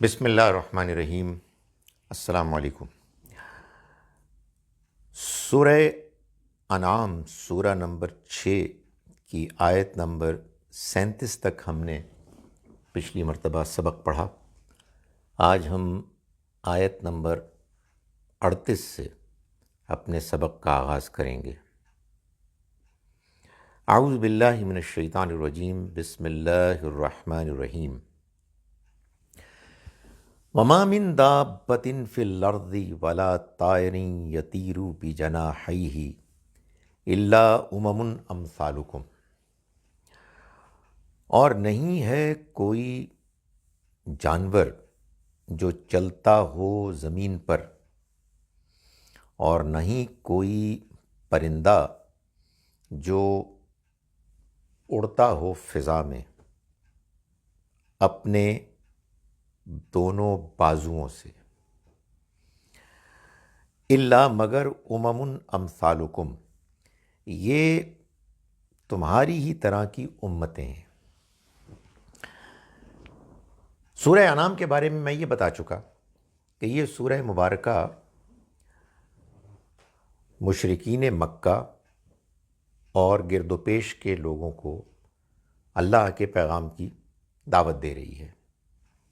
بسم اللہ الرحمن الرحیم۔ السلام علیکم۔ سورہ انعام سورہ نمبر 6 کی آیت نمبر 37 تک ہم نے پچھلی مرتبہ سبق پڑھا۔ آج ہم آیت نمبر 38 سے اپنے سبق کا آغاز کریں گے۔ اعوذ باللہ من الشیطان الرجیم، بسم اللہ الرحمن الرحیم۔ وَمَا مِن دَابَّةٍ فِي الْأَرْضِ وَلَا طَائِرٍ يَطِيرُ بِجَنَاحَيْهِ إِلَّا أُمَمٌ أَمْثَالُكُمْ، اور نہیں ہے کوئی جانور جو چلتا ہو زمین پر، اور نہیں کوئی پرندہ جو اڑتا ہو فضا میں اپنے دونوں بازوؤں سے، الا مگر امم امثالکم، یہ تمہاری ہی طرح کی امتیں ہیں۔ سورہ انعام کے بارے میں یہ بتا چکا کہ یہ سورہ مبارکہ مشرکین مکہ اور گرد و پیش کے لوگوں کو اللہ کے پیغام کی دعوت دے رہی ہے۔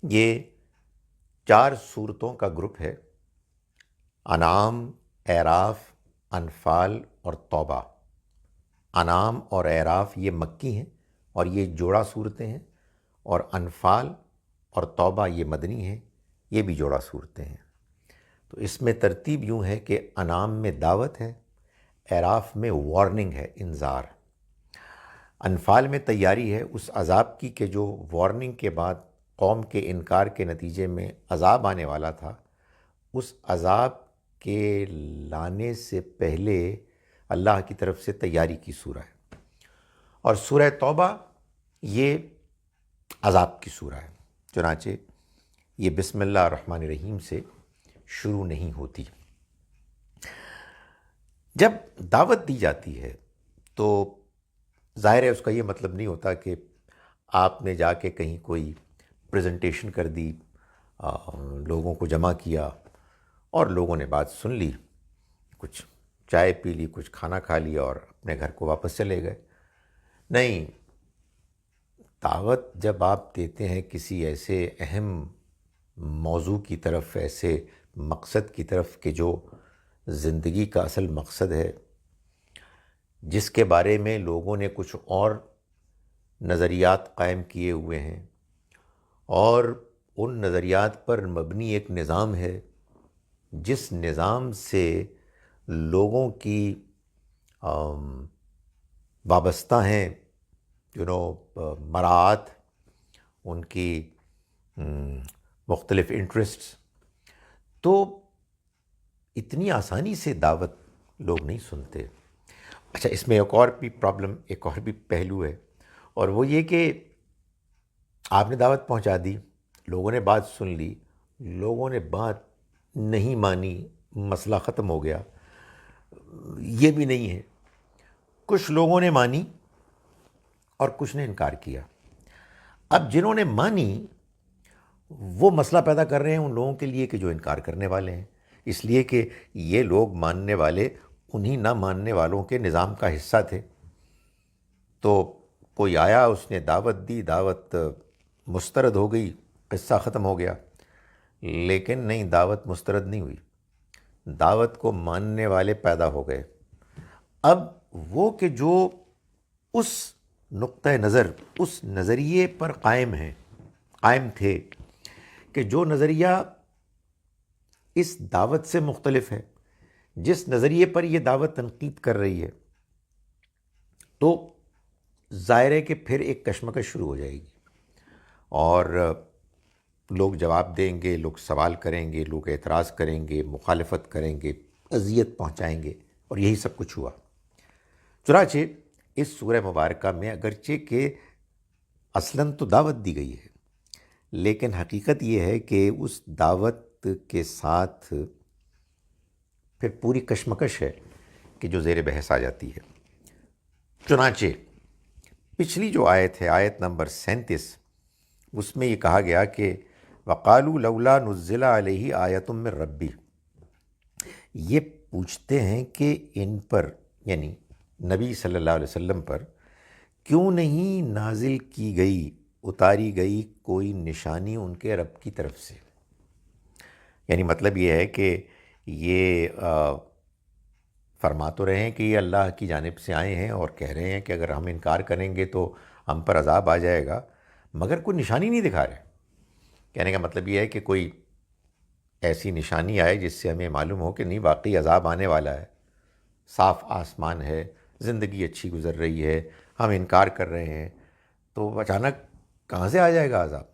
یہ 4 سورتوں کا گروپ ہے: انعام، اعراف، انفال اور توبہ۔ انعام اور اعراف یہ مکی ہیں اور یہ جوڑا صورتیں ہیں، اور انفال اور توبہ یہ مدنی ہیں، یہ بھی جوڑا صورتیں ہیں۔ تو اس میں ترتیب یوں ہے کہ انعام میں دعوت ہے، اعراف میں وارننگ ہے، انذار، انفال میں تیاری ہے اس عذاب کی کہ جو وارننگ کے بعد قوم کے انکار کے نتیجے میں عذاب آنے والا تھا، اس عذاب کے لانے سے پہلے اللہ کی طرف سے تیاری کی سورہ ہے۔ اور سورہ توبہ یہ عذاب کی سورہ ہے، چنانچہ یہ بسم اللہ الرحمن الرحیم سے شروع نہیں ہوتی۔ جب دعوت دی جاتی ہے تو ظاہر ہے اس کا یہ مطلب نہیں ہوتا کہ آپ نے جا کے کہیں کوئی پریزنٹیشن کر دی، لوگوں کو جمع کیا اور لوگوں نے بات سن لی، کچھ چائے پی لی، کچھ کھانا کھا لیا اور اپنے گھر کو واپس چلے گئے۔ نہیں، دعوت جب آپ دیتے ہیں کسی ایسے اہم موضوع کی طرف، ایسے مقصد کی طرف کہ جو زندگی کا اصل مقصد ہے، جس کے بارے میں لوگوں نے کچھ اور نظریات قائم کیے ہوئے ہیں، اور ان نظریات پر مبنی ایک نظام ہے جس نظام سے لوگوں کی وابستہ ہیں مراعات، ان کی مختلف انٹرسٹس، تو اتنی آسانی سے دعوت لوگ نہیں سنتے۔ اچھا، اس میں ایک اور بھی پرابلم، ایک اور بھی پہلو ہے، اور وہ یہ کہ آپ نے دعوت پہنچا دی، لوگوں نے بات سن لی، لوگوں نے بات نہیں مانی، مسئلہ ختم ہو گیا۔ یہ بھی نہیں ہے، کچھ لوگوں نے مانی اور کچھ نے انکار کیا۔ اب جنہوں نے مانی وہ مسئلہ پیدا کر رہے ہیں ان لوگوں کے لیے کہ جو انکار کرنے والے ہیں، اس لیے کہ یہ لوگ ماننے والے انہی نہ ماننے والوں کے نظام کا حصہ تھے۔ تو کوئی آیا، اس نے دعوت دی، دعوت مسترد ہو گئی، قصہ ختم ہو گیا۔ لیکن نہیں، دعوت مسترد نہیں ہوئی، دعوت کو ماننے والے پیدا ہو گئے۔ اب وہ کہ جو اس نقطہ نظر، اس نظریے پر قائم تھے کہ جو نظریہ اس دعوت سے مختلف ہے، جس نظریے پر یہ دعوت تنقید کر رہی ہے، تو ظاہر ہے کہ پھر ایک کشمکش شروع ہو جائے گی، اور لوگ جواب دیں گے، لوگ سوال کریں گے، لوگ اعتراض کریں گے، مخالفت کریں گے، اذیت پہنچائیں گے، اور یہی سب کچھ ہوا۔ چنانچہ اس سورہ مبارکہ میں اگرچہ کہ اصلاً تو دعوت دی گئی ہے، لیکن حقیقت یہ ہے کہ اس دعوت کے ساتھ پھر پوری کشمکش ہے کہ جو زیر بحث آ جاتی ہے۔ چنانچہ پچھلی جو آیت ہے، آیت نمبر 37، اس میں یہ کہا گیا کہ وقالوا لولا نزل علیہ آیۃ من ربی، یہ پوچھتے ہیں کہ ان پر یعنی نبی صلی اللہ علیہ وسلم پر کیوں نہیں نازل کی گئی، اتاری گئی کوئی نشانی ان کے رب کی طرف سے۔ یعنی مطلب یہ ہے کہ یہ فرما تو رہے ہیں کہ یہ اللہ کی جانب سے آئے ہیں اور کہہ رہے ہیں کہ اگر ہم انکار کریں گے تو ہم پر عذاب آ جائے گا، مگر کوئی نشانی نہیں دکھا رہے۔ کہنے کا مطلب یہ ہے کہ کوئی ایسی نشانی آئے جس سے ہمیں معلوم ہو کہ نہیں واقعی عذاب آنے والا ہے، صاف آسمان ہے، زندگی اچھی گزر رہی ہے، ہم انکار کر رہے ہیں، تو اچانک کہاں سے آ جائے گا عذاب؟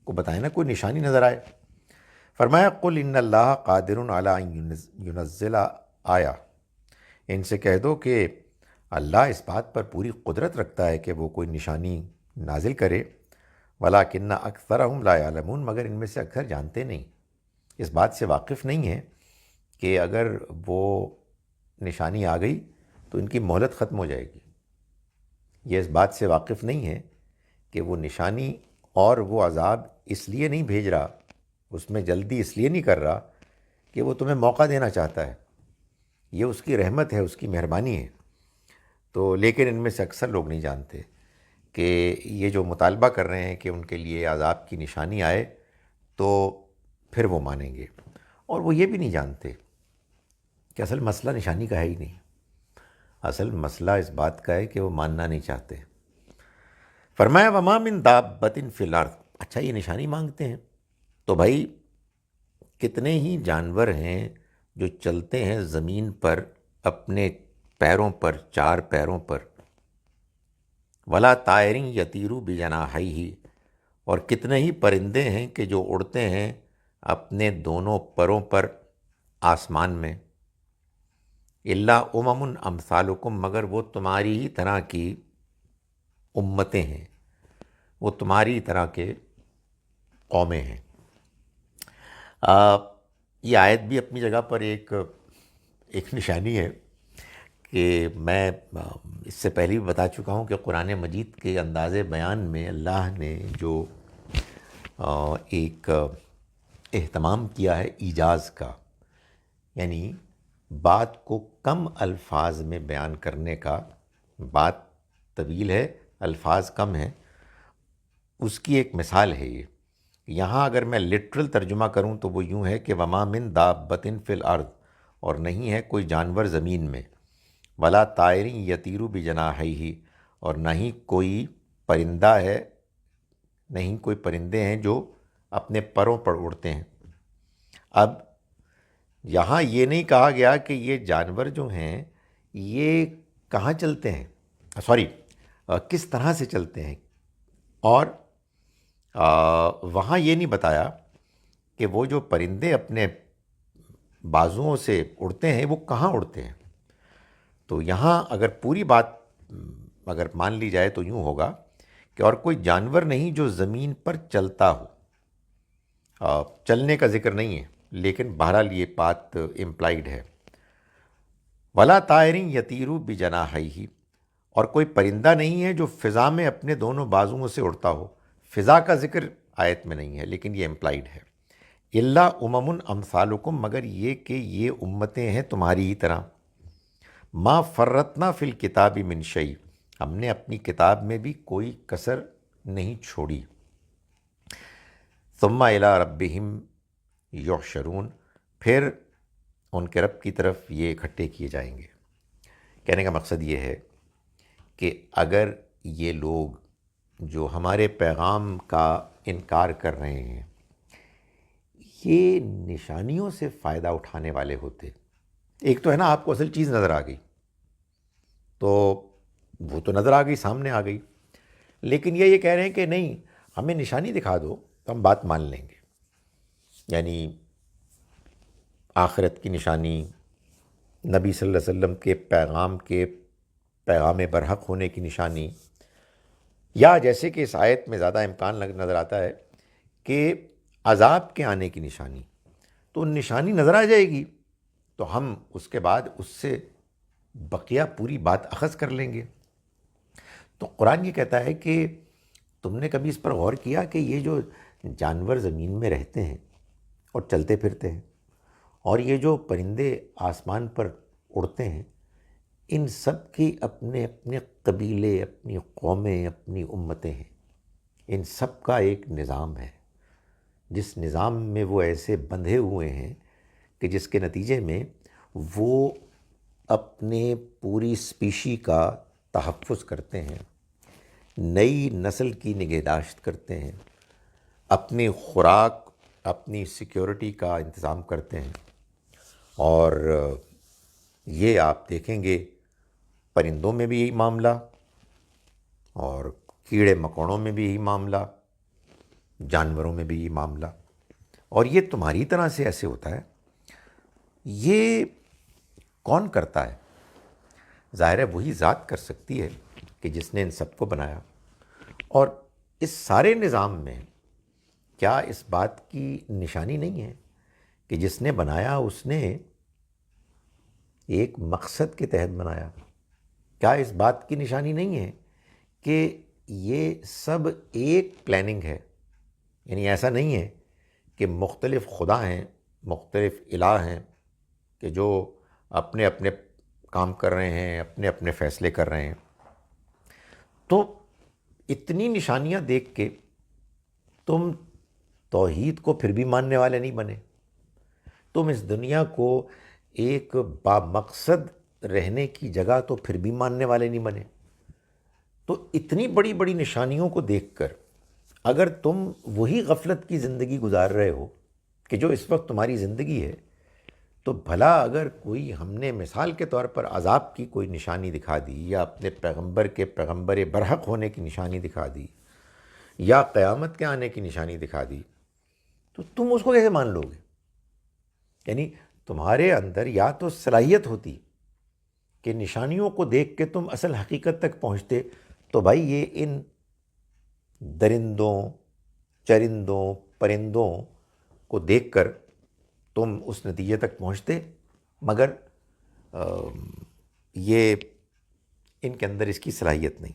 کو بتائیں نا، کوئی نشانی نظر آئے۔ فرمایا قل ان اللہ قادر علی ان ینزل آیا، ان سے کہہ دو کہ اللہ اس بات پر پوری قدرت رکھتا ہے کہ وہ کوئی نشانی نازل کرے، ولیکن اکثرہم لا یعلمون، مگر ان میں سے اکثر جانتے نہیں، اس بات سے واقف نہیں ہیں کہ اگر وہ نشانی آ گئی تو ان کی مہلت ختم ہو جائے گی۔ یہ اس بات سے واقف نہیں ہے کہ وہ نشانی اور وہ عذاب اس لیے نہیں بھیج رہا، اس میں جلدی اس لیے نہیں کر رہا کہ وہ تمہیں موقع دینا چاہتا ہے، یہ اس کی رحمت ہے، اس کی مہربانی ہے۔ تو لیکن ان میں سے اکثر لوگ نہیں جانتے کہ یہ جو مطالبہ کر رہے ہیں کہ ان کے لیے عذاب کی نشانی آئے تو پھر وہ مانیں گے، اور وہ یہ بھی نہیں جانتے کہ اصل مسئلہ نشانی کا ہے ہی نہیں، اصل مسئلہ اس بات کا ہے کہ وہ ماننا نہیں چاہتے۔ فرمایا وما من دابۃ فی الارض، اچھا یہ نشانی مانگتے ہیں تو بھائی کتنے ہی جانور ہیں جو چلتے ہیں زمین پر اپنے پیروں پر، چار پیروں پر، ولا طائر یطیر بجناحیہ، اور کتنے ہی پرندے ہیں کہ جو اڑتے ہیں اپنے دونوں پروں پر آسمان میں، الا امم امثالکم، مگر وہ تمہاری ہی طرح کی امتیں ہیں، وہ تمہاری طرح کے قومیں ہیں۔ یہ آیت بھی اپنی جگہ پر ایک نشانی ہے کہ میں اس سے پہلے بھی بتا چکا ہوں کہ قرآن مجید کے انداز بیان میں اللہ نے جو ایک اہتمام کیا ہے ایجاز کا، یعنی بات کو کم الفاظ میں بیان کرنے کا، بات طویل ہے، الفاظ کم ہیں، اس کی ایک مثال ہے یہ۔ یہاں اگر میں لٹرل ترجمہ کروں تو وہ یوں ہے کہ وما من دابۃ فی الارض، اور نہیں ہے کوئی جانور زمین میں، ولا طائر یطیر بجناحیہ، اور نہ ہی کوئی پرندہ ہے، نہیں کوئی پرندے ہیں جو اپنے پروں پر اڑتے ہیں۔ اب یہاں یہ نہیں کہا گیا کہ یہ جانور جو ہیں یہ کہاں چلتے ہیں، کس طرح سے چلتے ہیں، اور وہاں یہ نہیں بتایا کہ وہ جو پرندے اپنے بازوؤں سے اڑتے ہیں وہ کہاں اڑتے ہیں۔ تو یہاں اگر پوری بات اگر مان لی جائے تو یوں ہوگا کہ اور کوئی جانور نہیں جو زمین پر چلتا ہو، چلنے کا ذکر نہیں ہے لیکن بہرحال یہ بات امپلائیڈ ہے۔ ولا طائر یطیر بجناحیہ، اور کوئی پرندہ نہیں ہے جو فضا میں اپنے دونوں بازوؤں سے اڑتا ہو، فضا کا ذکر آیت میں نہیں ہے لیکن یہ امپلائیڈ ہے۔ الا امم امثالکم، مگر یہ کہ یہ امتیں ہیں تمہاری ہی طرح۔ ما فرطنا فی الکتاب من شیء، ہم نے اپنی کتاب میں بھی کوئی کسر نہیں چھوڑی۔ ثم الی ربہم یحشرون، پھر ان کے رب کی طرف یہ اکٹھے کیے جائیں گے۔ کہنے کا مقصد یہ ہے کہ اگر یہ لوگ جو ہمارے پیغام کا انکار کر رہے ہیں یہ نشانیوں سے فائدہ اٹھانے والے ہوتے، ایک تو ہے نا آپ کو اصل چیز نظر آ گئی تو وہ تو نظر آ گئی، سامنے آ گئی، لیکن یہ کہہ رہے ہیں کہ نہیں ہمیں نشانی دکھا دو تو ہم بات مان لیں گے، یعنی آخرت کی نشانی، نبی صلی اللہ علیہ وسلم کے پیغام برحق ہونے کی نشانی، یا جیسے کہ اس آیت میں زیادہ امکان نظر آتا ہے کہ عذاب کے آنے کی نشانی، تو نشانی نظر آ جائے گی تو ہم اس کے بعد اس سے بقیہ پوری بات اخذ کر لیں گے۔ تو قرآن یہ کہتا ہے کہ تم نے کبھی اس پر غور کیا کہ یہ جو جانور زمین میں رہتے ہیں اور چلتے پھرتے ہیں، اور یہ جو پرندے آسمان پر اڑتے ہیں، ان سب کی اپنے اپنے قبیلے، اپنی قومیں، اپنی امتیں ہیں۔ ان سب کا ایک نظام ہے، جس نظام میں وہ ایسے بندھے ہوئے ہیں کہ جس کے نتیجے میں وہ اپنے پوری اسپیشی کا تحفظ کرتے ہیں، نئی نسل کی نگہداشت کرتے ہیں، اپنی خوراک، اپنی سیکیورٹی کا انتظام کرتے ہیں۔ اور یہ آپ دیکھیں گے پرندوں میں بھی یہی معاملہ، اور کیڑے مکوڑوں میں بھی یہی معاملہ، جانوروں میں بھی یہی معاملہ، اور یہ تمہاری طرح سے ایسے ہوتا ہے۔ یہ کون کرتا ہے؟ ظاہر ہے وہی ذات کر سکتی ہے کہ جس نے ان سب کو بنایا۔ اور اس سارے نظام میں کیا اس بات کی نشانی نہیں ہے کہ جس نے بنایا اس نے ایک مقصد کے تحت بنایا؟ کیا اس بات کی نشانی نہیں ہے کہ یہ سب ایک پلاننگ ہے؟ یعنی ایسا نہیں ہے کہ مختلف خدا ہیں، مختلف الہ ہیں کہ جو اپنے اپنے کام کر رہے ہیں، اپنے اپنے فیصلے کر رہے ہیں۔ تو اتنی نشانیاں دیکھ کے تم توحید کو پھر بھی ماننے والے نہیں بنے، تم اس دنیا کو ایک بامقصد رہنے کی جگہ تو پھر بھی ماننے والے نہیں بنے۔ تو اتنی بڑی بڑی نشانیوں کو دیکھ کر اگر تم وہی غفلت کی زندگی گزار رہے ہو کہ جو اس وقت تمہاری زندگی ہے، تو بھلا اگر کوئی ہم نے مثال کے طور پر عذاب کی کوئی نشانی دکھا دی، یا اپنے پیغمبر کے پیغمبر برحق ہونے کی نشانی دکھا دی، یا قیامت کے آنے کی نشانی دکھا دی، تو تم اس کو کیسے مان لو گے؟ یعنی تمہارے اندر یا تو صلاحیت ہوتی کہ نشانیوں کو دیکھ کے تم اصل حقیقت تک پہنچتے، تو بھائی یہ ان درندوں، چرندوں، پرندوں کو دیکھ کر تم اس نتیجے تک پہنچتے، مگر یہ ان کے اندر اس کی صلاحیت نہیں۔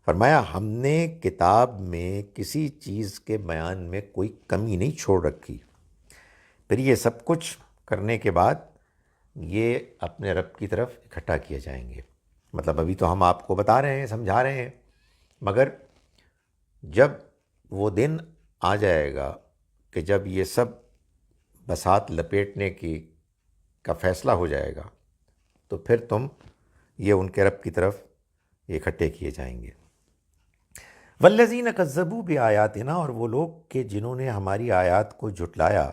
فرمایا ہم نے کتاب میں کسی چیز کے بیان میں کوئی کمی نہیں چھوڑ رکھی۔ پھر یہ سب کچھ کرنے کے بعد یہ اپنے رب کی طرف اکٹھا کیے جائیں گے۔ مطلب ابھی تو ہم آپ کو بتا رہے ہیں، سمجھا رہے ہیں، مگر جب وہ دن آ جائے گا کہ جب یہ سب بساط لپیٹنے کا فیصلہ ہو جائے گا، تو پھر تم یہ ان کے رب کی طرف اکٹھے کیے جائیں گے۔ والذین کذبوا بآیاتنا، اور وہ لوگ کہ جنہوں نے ہماری آیات کو جھٹلایا،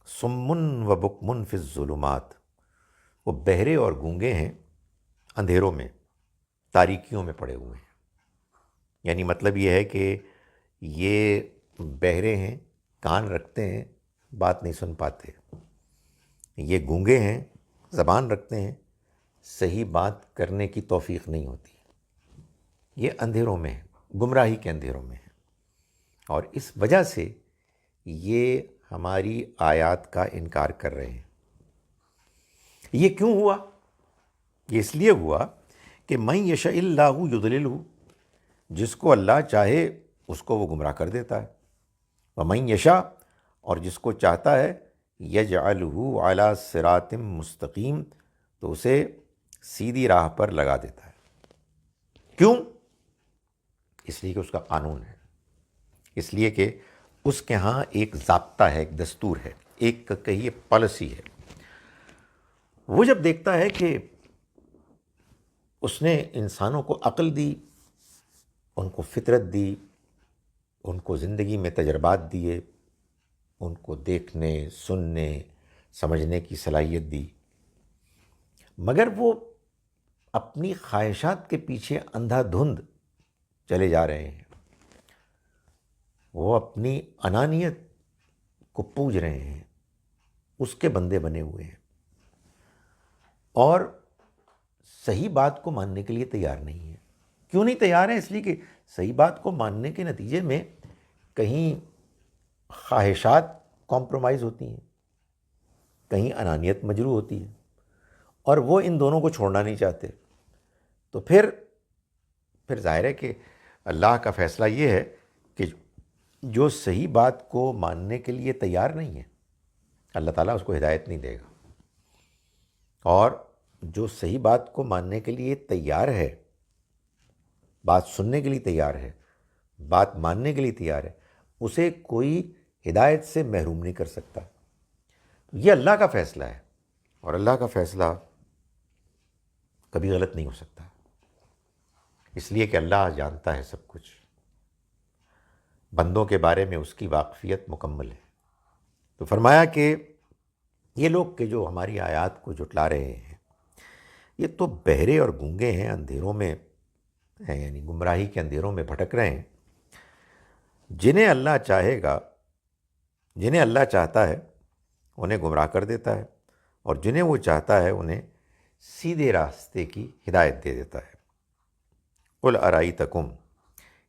صم و بکم فی الظلمات، وہ بہرے اور گونگے ہیں اندھیروں میں، تاریکیوں میں پڑے ہوئے ہیں۔ یعنی مطلب یہ ہے کہ یہ بہرے ہیں، کان رکھتے ہیں، بات نہیں سن پاتے، یہ گونگے ہیں، زبان رکھتے ہیں، صحیح بات کرنے کی توفیق نہیں ہوتی، یہ اندھیروں میں ہیں، گمراہی کے اندھیروں میں ہیں، اور اس وجہ سے یہ ہماری آیات کا انکار کر رہے ہیں۔ یہ کیوں ہوا؟ یہ اس لیے ہوا کہ من یشاء اللہ یضللہ، جس کو اللہ چاہے اس کو وہ گمراہ کر دیتا ہے، ومن یشاء، اور جس کو چاہتا ہے یجعلہ علی صراط مستقیم، تو اسے سیدھی راہ پر لگا دیتا ہے۔ کیوں؟ اس لیے کہ اس کا قانون ہے، اس لیے کہ اس کے ہاں ایک ضابطہ ہے، ایک دستور ہے، ایک کہیے پالیسی ہے۔ وہ جب دیکھتا ہے کہ اس نے انسانوں کو عقل دی، ان کو فطرت دی، ان کو زندگی میں تجربات دیے، ان کو دیکھنے، سننے، سمجھنے کی صلاحیت دی، مگر وہ اپنی خواہشات کے پیچھے اندھا دھند چلے جا رہے ہیں، وہ اپنی انانیت کو پوج رہے ہیں، اس کے بندے بنے ہوئے ہیں، اور صحیح بات کو ماننے کے لیے تیار نہیں ہیں۔ کیوں نہیں تیار ہیں؟ اس لیے کہ صحیح بات کو ماننے کے نتیجے میں کہیں خواہشات کمپرومائز ہوتی ہیں، کہیں انانیت مجروح ہوتی ہے، اور وہ ان دونوں کو چھوڑنا نہیں چاہتے۔ تو پھر ظاہر ہے کہ اللہ کا فیصلہ یہ ہے کہ جو صحیح بات کو ماننے کے لیے تیار نہیں ہے اللہ تعالیٰ اس کو ہدایت نہیں دے گا، اور جو صحیح بات کو ماننے کے لیے تیار ہے، بات سننے کے لیے تیار ہے، بات ماننے کے لیے تیار ہے، اسے کوئی ہدایت سے محروم نہیں کر سکتا۔ یہ اللہ کا فیصلہ ہے، اور اللہ کا فیصلہ کبھی غلط نہیں ہو سکتا، اس لیے کہ اللہ جانتا ہے سب کچھ، بندوں کے بارے میں اس کی واقفیت مکمل ہے۔ تو فرمایا کہ یہ لوگ کہ جو ہماری آیات کو جھٹلا رہے ہیں، یہ تو بہرے اور گونگے ہیں، اندھیروں میں ہیں، یعنی گمراہی کے اندھیروں میں بھٹک رہے ہیں۔ جنہیں اللہ چاہے گا، جنہیں اللہ چاہتا ہے انہیں گمراہ کر دیتا ہے، اور جنہیں وہ چاہتا ہے انہیں سیدھے راستے کی ہدایت دے دیتا ہے۔ قل ارائیتکم،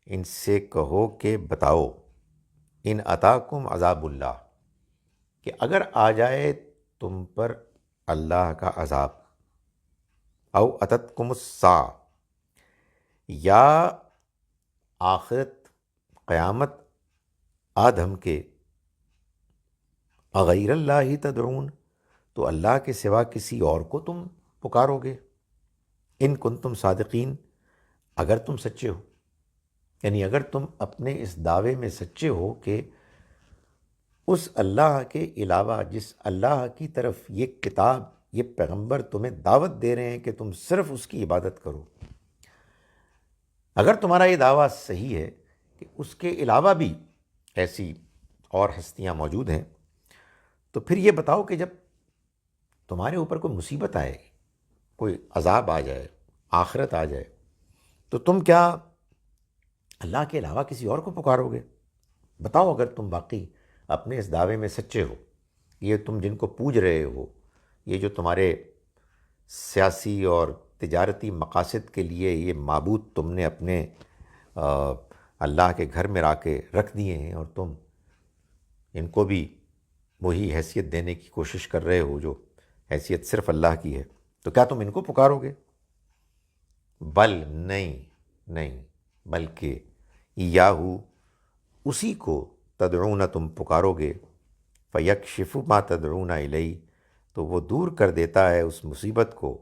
ان سے کہو کہ بتاؤ، ان اتاکم عذاب اللہ، کہ اگر آ جائے تم پر اللہ کا عذاب، او اتتکم الساعہ، یا آخرت قیامت آدم کے، اغیر اللہ تدعون، تو اللہ کے سوا کسی اور کو تم پکارو گے، ان کنتم صادقین، اگر تم سچے ہو، یعنی اگر تم اپنے اس دعوے میں سچے ہو کہ اس اللہ کے علاوہ، جس اللہ کی طرف یہ کتاب، یہ پیغمبر تمہیں دعوت دے رہے ہیں کہ تم صرف اس کی عبادت کرو، اگر تمہارا یہ دعویٰ صحیح ہے کہ اس کے علاوہ بھی ایسی اور ہستیاں موجود ہیں، تو پھر یہ بتاؤ کہ جب تمہارے اوپر کوئی مصیبت آئے، کوئی عذاب آ جائے، آخرت آ جائے، تو تم کیا اللہ کے علاوہ کسی اور کو پکارو گے؟ بتاؤ اگر تم واقعی اپنے اس دعوے میں سچے ہو، یہ تم جن کو پوج رہے ہو، یہ جو تمہارے سیاسی اور تجارتی مقاصد کے لیے یہ معبود تم نے اپنے اللہ کے گھر میں لا کے رکھ دیے ہیں، اور تم ان کو بھی وہی حیثیت دینے کی کوشش کر رہے ہو جو حیثیت صرف اللہ کی ہے، تو کیا تم ان کو پکارو گے؟ بل، نہیں، بلکہ یاہو، اسی کو تدعون، تم پکارو گے، فیکشف ما تدعون الیہ، تو وہ دور کر دیتا ہے اس مصیبت کو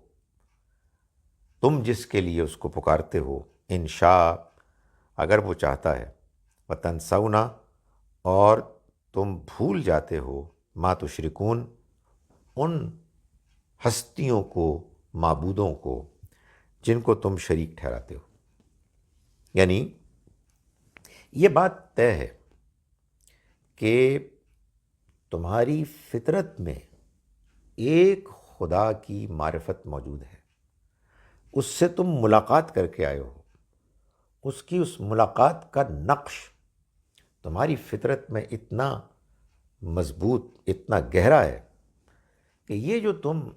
تم جس کے لیے اس کو پکارتے ہو، انشاء، اگر وہ چاہتا ہے، وتنسون، اور تم بھول جاتے ہو، ما تشرکون، ان ہستیوں کو، معبودوں کو جن کو تم شریک ٹھہراتے ہو۔ یعنی یہ بات طے ہے کہ تمہاری فطرت میں ایک خدا کی معرفت موجود ہے، اس سے تم ملاقات کر کے آئے ہو، اس کی اس ملاقات کا نقش تمہاری فطرت میں اتنا مضبوط، اتنا گہرا ہے کہ یہ جو تم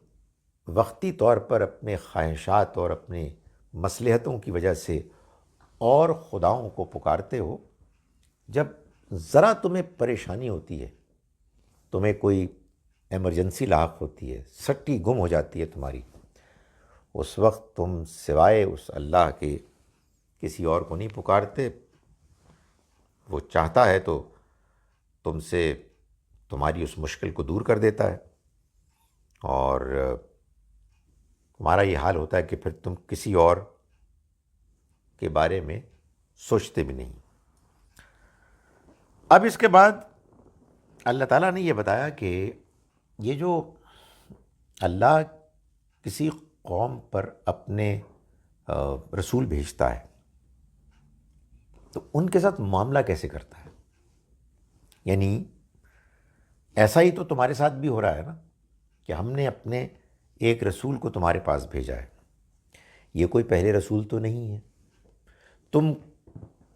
وقتی طور پر اپنے خواہشات اور اپنے مصلحتوں کی وجہ سے اور خداؤں کو پکارتے ہو، جب ذرا تمہیں پریشانی ہوتی ہے، تمہیں کوئی ایمرجنسی لاحق ہوتی ہے، سٹی گم ہو جاتی ہے تمہاری، اس وقت تم سوائے اس اللہ کے کسی اور کو نہیں پکارتے۔ وہ چاہتا ہے تو تم سے تمہاری اس مشکل کو دور کر دیتا ہے، اور تمہارا یہ حال ہوتا ہے کہ پھر تم کسی اور کے بارے میں سوچتے بھی نہیں۔ اب اس کے بعد اللہ تعالیٰ نے یہ بتایا کہ یہ جو اللہ کسی قوم پر اپنے رسول بھیجتا ہے تو ان کے ساتھ معاملہ کیسے کرتا ہے، یعنی ایسا ہی تو تمہارے ساتھ بھی ہو رہا ہے نا، کہ ہم نے اپنے ایک رسول کو تمہارے پاس بھیجا ہے، یہ کوئی پہلے رسول تو نہیں ہے، تم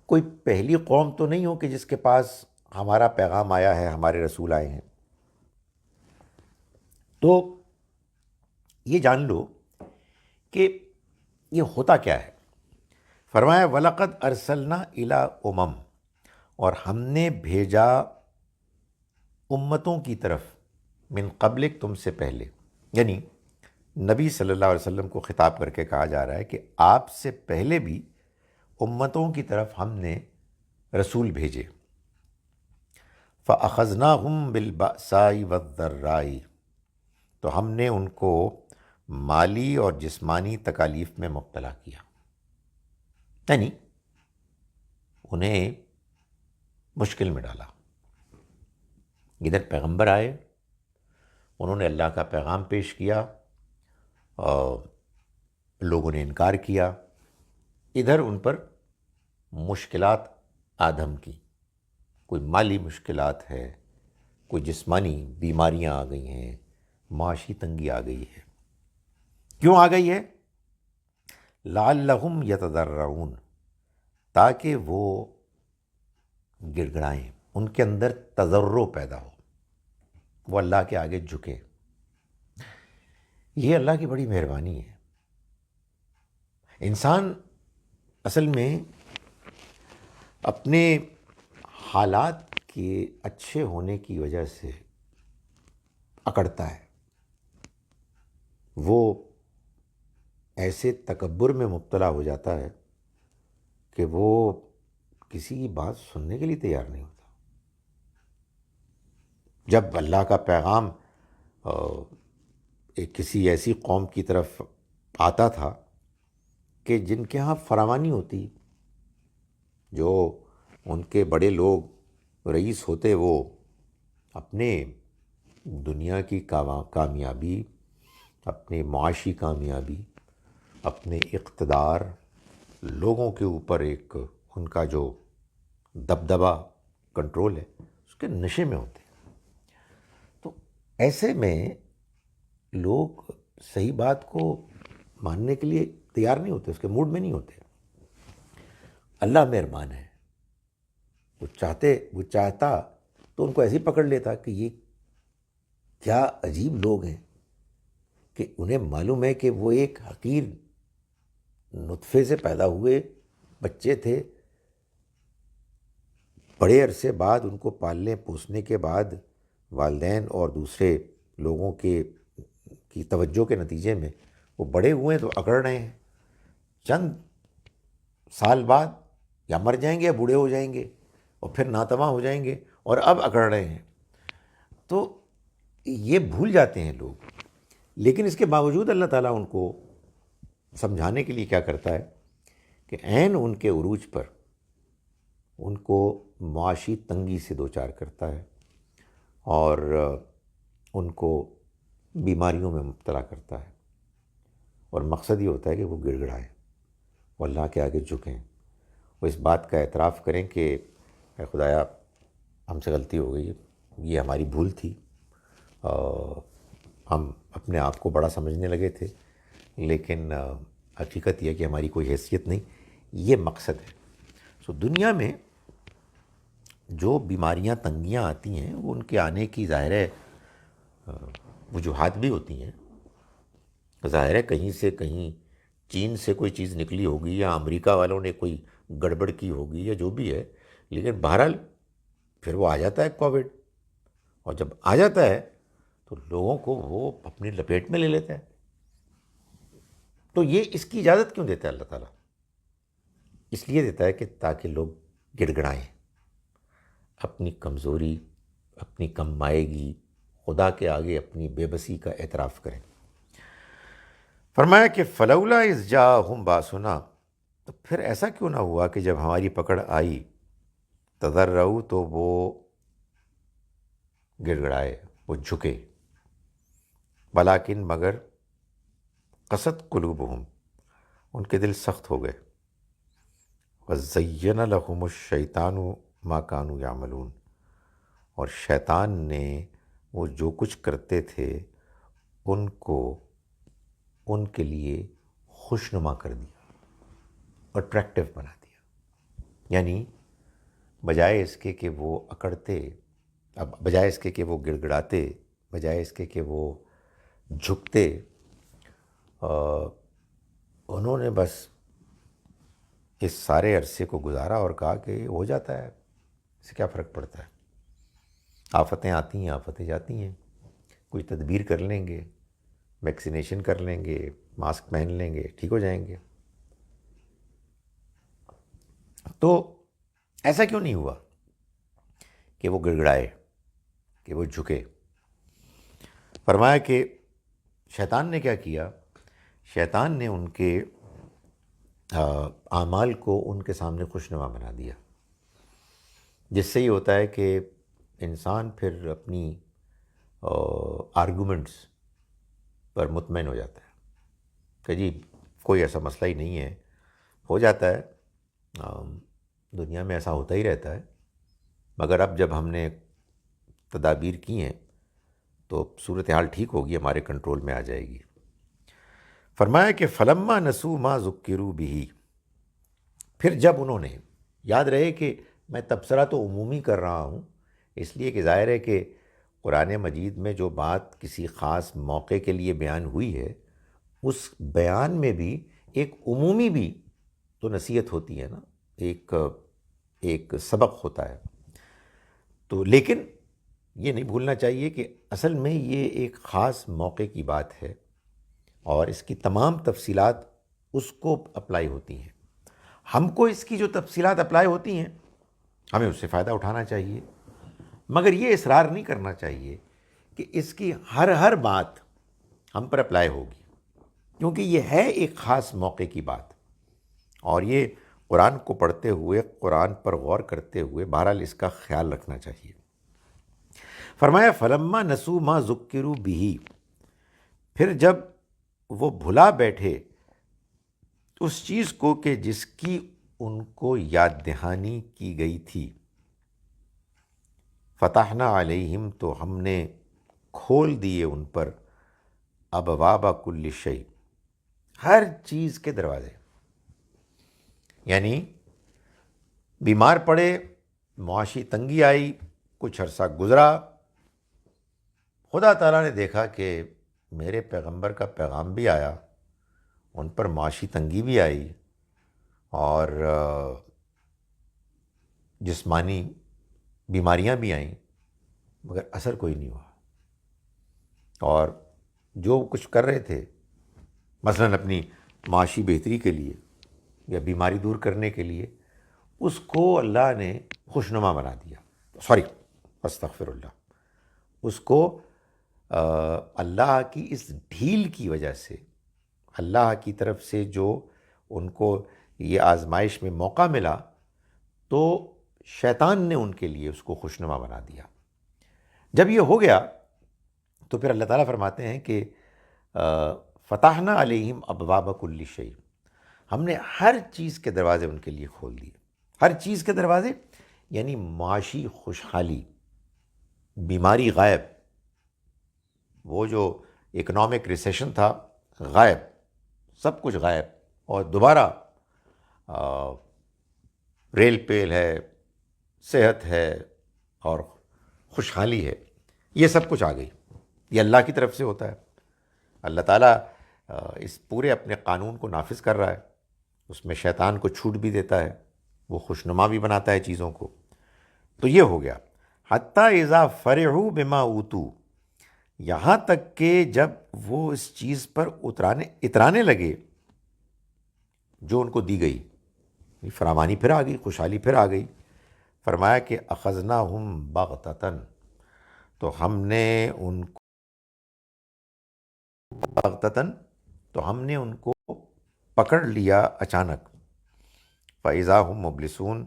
کوئی پہلی قوم تو نہیں ہو کہ جس کے پاس ہمارا پیغام آیا ہے، ہمارے رسول آئے ہیں۔ تو یہ جان لو کہ یہ ہوتا کیا ہے۔ فرمایا وَلَقَدْ أَرْسَلْنَا إِلَىٰ أُمَمٍ، اور ہم نے بھیجا امتوں کی طرف، من قبلک، تم سے پہلے، یعنی نبی صلی اللہ علیہ وسلم کو خطاب کر کے کہا جا رہا ہے کہ آپ سے پہلے بھی امتوں کی طرف ہم نے رسول بھیجے، فَأَخَذْنَاهُمْ بِالْبَأْسَاءِ وَالضَّرَّاءِ، تو ہم نے ان کو مالی اور جسمانی تکالیف میں مبتلا کیا، یعنی انہیں مشکل میں ڈالا۔ ادھر پیغمبر آئے، انہوں نے اللہ کا پیغام پیش کیا اور لوگوں نے انکار کیا، ادھر ان پر مشکلات آدم کی، کوئی مالی مشکلات ہے، کوئی جسمانی بیماریاں آ گئی ہیں، معاشی تنگی آ گئی ہے۔ کیوں آ گئی ہے؟ لعلہم یتضرعون، تاکہ وہ گڑ گڑائیں، ان کے اندر تضرع پیدا ہو، وہ اللہ کے آگے جھکے۔ یہ اللہ کی بڑی مہربانی ہے۔ انسان اصل میں اپنے حالات کے اچھے ہونے کی وجہ سے اکڑتا ہے، وہ ایسے تکبر میں مبتلا ہو جاتا ہے کہ وہ کسی کی بات سننے کے لیے تیار نہیں ہوتا۔ جب اللہ کا پیغام ایک کسی ایسی قوم کی طرف آتا تھا کہ جن کے ہاں فراوانی ہوتی، جو ان کے بڑے لوگ رئیس ہوتے، وہ اپنے دنیا کی کامیابی، اپنے معاشی کامیابی، اپنے اقتدار، لوگوں کے اوپر ایک ان کا جو دبدبہ، کنٹرول ہے، اس کے نشے میں ہوتے ہیں۔ تو ایسے میں لوگ صحیح بات کو ماننے کے لیے تیار نہیں ہوتے، اس کے موڈ میں نہیں ہوتے۔ اللہ مہربان ہے، وہ چاہتا تو ان کو ایسے ہی پکڑ لیتا کہ یہ کیا عجیب لوگ ہیں کہ انہیں معلوم ہے کہ وہ ایک حقیر نطفے سے پیدا ہوئے بچے تھے، بڑے عرصے بعد ان کو پالنے پوسنے کے بعد والدین اور دوسرے لوگوں کی توجہ کے نتیجے میں وہ بڑے ہوئے ہیں، تو اکڑ رہے ہیں، چند سال بعد یا مر جائیں گے یا بوڑھے ہو جائیں گے اور پھر ناتواں ہو جائیں گے، اور اب اکڑ رہے ہیں۔ تو یہ بھول جاتے ہیں لوگ، لیکن اس کے باوجود اللہ تعالیٰ ان کو سمجھانے کے لیے کیا کرتا ہے کہ عین ان کے عروج پر ان کو معاشی تنگی سے دوچار کرتا ہے اور ان کو بیماریوں میں مبتلا کرتا ہے، اور مقصد یہ ہوتا ہے کہ وہ گڑ گڑائیں، وہ اللہ کے آگے جھکیں، وہ اس بات کا اعتراف کریں کہ اے خدایا، ہم سے غلطی ہو گئی، یہ ہماری بھول تھی، ہم اپنے آپ کو بڑا سمجھنے لگے تھے، لیکن حقیقت یہ کہ ہماری کوئی حیثیت نہیں۔ یہ مقصد ہے۔ سو دنیا میں جو بیماریاں تنگیاں آتی ہیں، وہ ان کے آنے کی ظاہر ہے وجوہات بھی ہوتی ہیں۔ ظاہر ہے کہیں سے کہیں چین سے کوئی چیز نکلی ہوگی، یا امریکہ والوں نے کوئی گڑبڑ کی ہوگی، یا جو بھی ہے، لیکن بہرحال پھر وہ آ جاتا ہے کووڈ، اور جب آ جاتا ہے تو لوگوں کو وہ اپنی لپیٹ میں لے لیتا ہے۔ تو یہ اس کی اجازت کیوں دیتا ہے اللہ تعالیٰ؟ اس لیے دیتا ہے کہ تاکہ لوگ گڑ گڑائیں، اپنی کمزوری، اپنی کم مائیگی، خدا کے آگے اپنی بے بسی کا اعتراف کریں۔ فرمایا کہ فلولا اذ جاءہم باسنا، تو پھر ایسا کیوں نہ ہوا کہ جب ہماری پکڑ آئی، تضرعوا، تو وہ گڑ گڑائے، وہ جھکے، ولیکن مگر قست قلوبہم، ان کے دل سخت ہو گئے، وزین لہم الشیطان ما کانوا یعملون، اور شیطان نے وہ جو کچھ کرتے تھے ان کو ان کے لیے خوشنما کر دیا، اٹریکٹیو بنا دیا۔ یعنی بجائے اس کے کہ وہ اکڑتے، اب بجائے اس کے کہ وہ گڑ گڑاتے، بجائے اس کے کہ وہ جھکتے، انہوں نے بس اس سارے عرصے کو گزارا اور کہا کہ ہو جاتا ہے، اس سے کیا فرق پڑتا ہے، آفتیں آتی ہیں، آفتیں جاتی ہیں، کوئی تدبیر کر لیں گے، ویکسینیشن کر لیں گے، ماسک پہن لیں گے، ٹھیک ہو جائیں گے۔ تو ایسا کیوں نہیں ہوا کہ وہ گڑ گڑائے؟ کہ وہ جھکے. فرمایا کہ شیطان نے کیا کیا؟ شیطان نے ان کے اعمال کو ان کے سامنے خوشنما بنا دیا، جس سے یہ ہوتا ہے کہ انسان پھر اپنی آرگومنٹس پر مطمئن ہو جاتا ہے کہ جی کوئی ایسا مسئلہ ہی نہیں ہے، ہو جاتا ہے، دنیا میں ایسا ہوتا ہی رہتا ہے. مگر اب جب ہم نے تدابیر کی ہیں تو صورتحال ٹھیک ہوگی، ہمارے کنٹرول میں آ جائے گی. فرمایا کہ فلما نسوا ما ذکروا بہ، پھر جب انہوں نے، یاد رہے کہ میں تبصرہ تو عمومی کر رہا ہوں، اس لیے کہ ظاہر ہے کہ قرآن مجید میں جو بات کسی خاص موقع کے لیے بیان ہوئی ہے، اس بیان میں بھی ایک عمومی بھی تو نصیحت ہوتی ہے نا، ایک سبق ہوتا ہے. تو لیکن یہ نہیں بھولنا چاہیے کہ اصل میں یہ ایک خاص موقع کی بات ہے اور اس کی تمام تفصیلات اس کو اپلائی ہوتی ہیں. ہم کو اس کی جو تفصیلات اپلائی ہوتی ہیں ہمیں اس سے فائدہ اٹھانا چاہیے، مگر یہ اصرار نہیں کرنا چاہیے کہ اس کی ہر بات ہم پر اپلائی ہوگی، کیونکہ یہ ہے ایک خاص موقع کی بات. اور یہ قرآن کو پڑھتے ہوئے، قرآن پر غور کرتے ہوئے بہرحال اس کا خیال رکھنا چاہیے. فرمایا فلما نسوا ما ذکروا بہ، پھر جب وہ بھلا بیٹھے اس چیز کو کہ جس کی ان کو یاد دہانی کی گئی تھی، فتحنا علیہم، تو ہم نے کھول دیے ان پر ابواب کل شیء، ہر چیز کے دروازے. یعنی بیمار پڑے، معاشی تنگی آئی، کچھ عرصہ گزرا، خدا تعالیٰ نے دیکھا کہ میرے پیغمبر کا پیغام بھی آیا، ان پر معاشی تنگی بھی آئی اور جسمانی بیماریاں بھی آئیں، مگر اثر کوئی نہیں ہوا. اور جو کچھ کر رہے تھے، مثلاً اپنی معاشی بہتری کے لیے یا بیماری دور کرنے کے لیے، اس کو اللہ نے خوشنما بنا دیا. استغفر اللہ. اس کو اللہ کی اس ڈھیل کی وجہ سے، اللہ کی طرف سے جو ان کو یہ آزمائش میں موقع ملا، تو شیطان نے ان کے لیے اس کو خوشنما بنا دیا. جب یہ ہو گیا تو پھر اللہ تعالیٰ فرماتے ہیں کہ فتحنا علیہم ابواب کل شیء، ہم نے ہر چیز کے دروازے ان کے لیے کھول دیے. ہر چیز کے دروازے یعنی معاشی خوشحالی، بیماری غائب، وہ جو اکنامک ریسیشن تھا غائب، سب کچھ غائب، اور دوبارہ ریل پیل ہے، صحت ہے اور خوشحالی ہے، یہ سب کچھ آ گئی. یہ اللہ کی طرف سے ہوتا ہے. اللہ تعالیٰ اس پورے اپنے قانون کو نافذ کر رہا ہے، اس میں شیطان کو چھوٹ بھی دیتا ہے، وہ خوشنما بھی بناتا ہے چیزوں کو. تو یہ ہو گیا. حتیٰ اذا فرحوا بما اوتوا، یہاں تک کہ جب وہ اس چیز پر اترانے لگے جو ان کو دی گئی، فراوانی پھر آ گئی، خوشحالی پھر آ گئی. فرمایا کہ اخذناہم بغتۃ، تو ہم نے ان کو پکڑ لیا اچانک. فَإِذَا هُمْ مُبْلِسُونَ،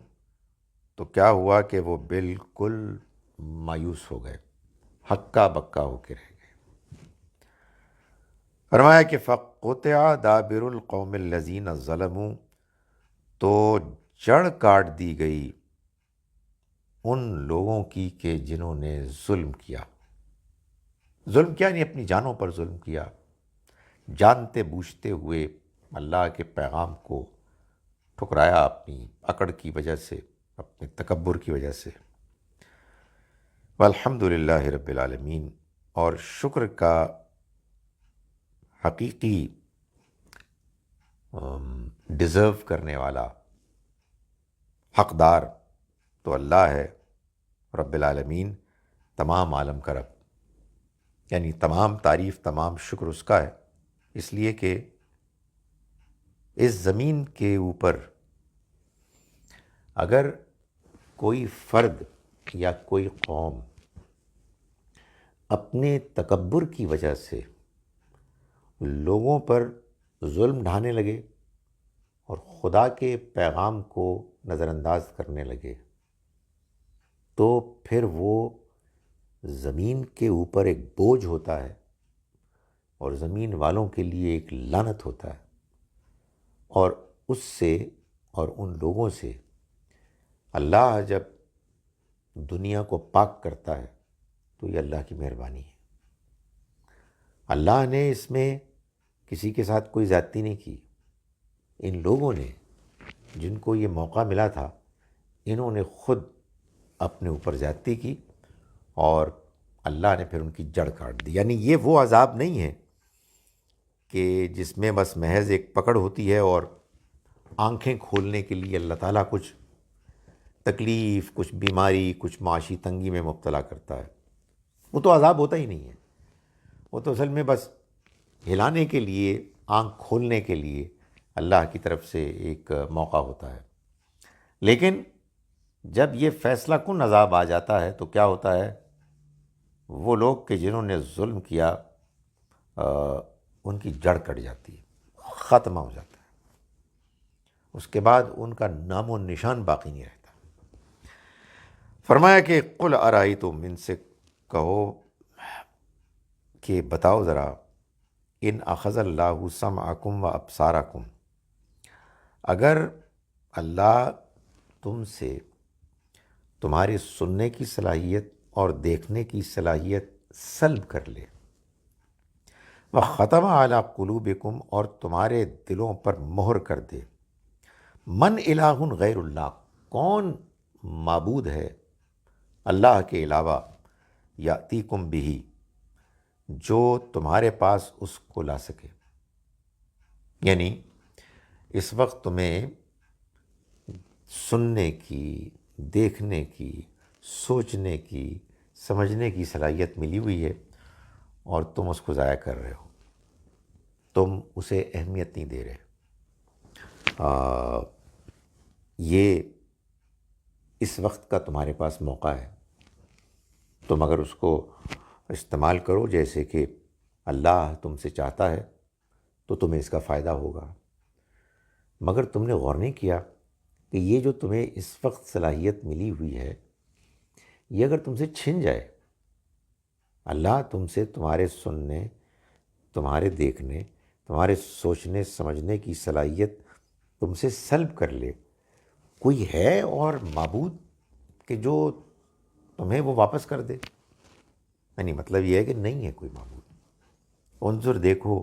تو کیا ہوا کہ وہ بالکل مایوس ہو گئے، ہکا بکا ہو کے رہ گئے. فرمایا کہ فَقُطِعَ دَابِرُ الْقَوْمِ الَّذِينَ ظَلَمُوا، تو جڑ کاٹ دی گئی ان لوگوں کی کہ جنہوں نے ظلم کیا. ظلم کیا؟ نہیں، اپنی جانوں پر ظلم کیا، جانتے بوجھتے ہوئے اللہ کے پیغام کو ٹھکرایا اپنی اکڑ کی وجہ سے، اپنے تکبر کی وجہ سے. والحمد للہ رب العالمین. اور شکر کا حقیقی ڈیزرو کرنے والا حقدار تو اللہ ہے رب العالمین، تمام عالم کا رب. یعنی تمام تعریف، تمام شکر اس کا ہے، اس لیے کہ اس زمین کے اوپر اگر کوئی فرد یا کوئی قوم اپنے تکبر کی وجہ سے لوگوں پر ظلم ڈھانے لگے اور خدا کے پیغام کو نظر انداز کرنے لگے، تو پھر وہ زمین کے اوپر ایک بوجھ ہوتا ہے اور زمین والوں کے لیے ایک لعنت ہوتا ہے، اور اس سے اور ان لوگوں سے اللہ جب دنیا کو پاک کرتا ہے تو یہ اللہ کی مہربانی ہے۔ اللہ نے اس میں کسی کے ساتھ کوئی زیادتی نہیں کی، ان لوگوں نے جن کو یہ موقع ملا تھا انہوں نے خود اپنے اوپر زیادتی کی اور اللہ نے پھر ان کی جڑ کاٹ دی۔ یعنی یہ وہ عذاب نہیں ہے کہ جس میں بس محض ایک پکڑ ہوتی ہے اور آنکھیں کھولنے کے لیے اللہ تعالیٰ کچھ تکلیف، کچھ بیماری، کچھ معاشی تنگی میں مبتلا کرتا ہے۔ وہ تو عذاب ہوتا ہی نہیں ہے، وہ تو اصل میں بس ہلانے کے لیے، آنکھ کھولنے کے لیے اللہ کی طرف سے ایک موقع ہوتا ہے۔ لیکن جب یہ فیصلہ کن عذاب آ جاتا ہے تو کیا ہوتا ہے؟ وہ لوگ کہ جنہوں نے ظلم کیا ان کی جڑ کٹ جاتی ہے، ختمہ ہو جاتا ہے، اس کے بعد ان کا نام و نشان باقی نہیں رہتا۔ فرمایا کہ قل ارائیتم، ان سے کہو کہ بتاؤ ذرا، ان اخذ اللہ سمعکم و ابصارکم، اگر اللہ تم سے تمہاری سننے کی صلاحیت اور دیکھنے کی صلاحیت سلب کر لے، وختم علی قلوبکم، اور تمہارے دلوں پر مہر کر دے، من الہ غیر اللہ، کون معبود ہے اللہ کے علاوہ، یاتیکم بہ، جو تمہارے پاس اس کو لا سکے۔ یعنی اس وقت تمہیں سننے کی، دیکھنے کی، سوچنے کی، سمجھنے کی صلاحیت ملی ہوئی ہے اور تم اس کو ضائع کر رہے ہو، تم اسے اہمیت نہیں دے رہے۔ یہ اس وقت کا تمہارے پاس موقع ہے، تم اگر اس کو استعمال کرو جیسے کہ اللہ تم سے چاہتا ہے تو تمہیں اس کا فائدہ ہوگا۔ مگر تم نے غور نہیں کیا کہ یہ جو تمہیں اس وقت صلاحیت ملی ہوئی ہے، یہ اگر تم سے چھن جائے، اللہ تم سے تمہارے سننے، تمہارے دیکھنے، تمہارے سوچنے سمجھنے کی صلاحیت تم سے سلب کر لے، کوئی ہے اور معبود کہ جو تمہیں وہ واپس کر دے؟ یعنی مطلب یہ ہے کہ نہیں ہے کوئی معبود۔ انظر، دیکھو،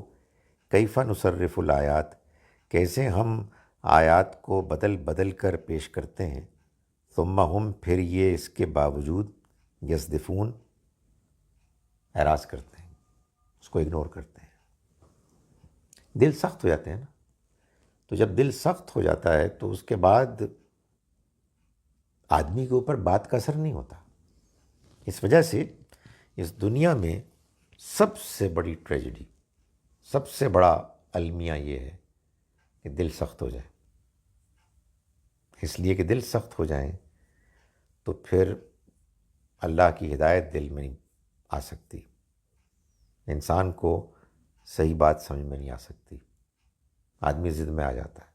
کیف نصرف الآیات، کیسے ہم آیات کو بدل بدل کر پیش کرتے ہیں، ثم ہم، پھر یہ اس کے باوجود، یصدفون، اعراض کرتے ہیں، اس کو اگنور کرتے ہیں۔ دل سخت ہو جاتے ہیں نا، تو جب دل سخت ہو جاتا ہے تو اس کے بعد آدمی کے اوپر بات کا اثر نہیں ہوتا۔ اس وجہ سے اس دنیا میں سب سے بڑی ٹریجڈی، سب سے بڑا المیہ یہ ہے کہ دل سخت ہو جائے۔ اس لیے کہ دل سخت ہو جائیں تو پھر اللہ کی ہدایت دل میں نہیں آ سکتی، انسان کو صحیح بات سمجھ میں نہیں آ سکتی، آدمی ضد میں آ جاتا ہے،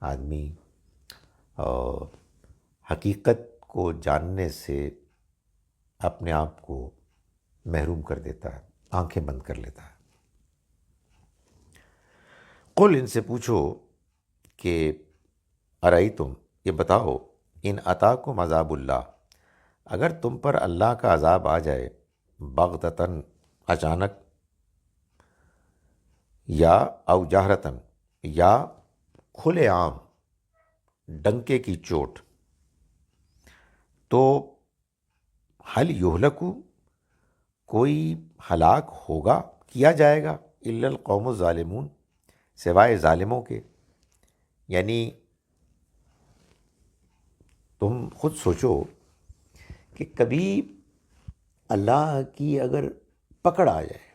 آدمی حقیقت کو جاننے سے اپنے آپ کو محروم کر دیتا ہے، آنکھیں بند کر لیتا ہے۔ قل، ان سے پوچھو کہ ارائیتم، یہ بتاؤ، ان اتاکم عذاب اللہ، اگر تم پر اللہ کا عذاب آ جائے، بغتتاً، اچانک، یا او جہرتاً، یا کھلے عام، ڈنکے کی چوٹ، تو حل یہلکو، کوئی ہلاک ہوگا، کیا جائے گا، الا القوم الظالمون، سوائے ظالموں کے۔ یعنی تم خود سوچو کہ کبھی اللہ کی اگر پکڑ آ جائے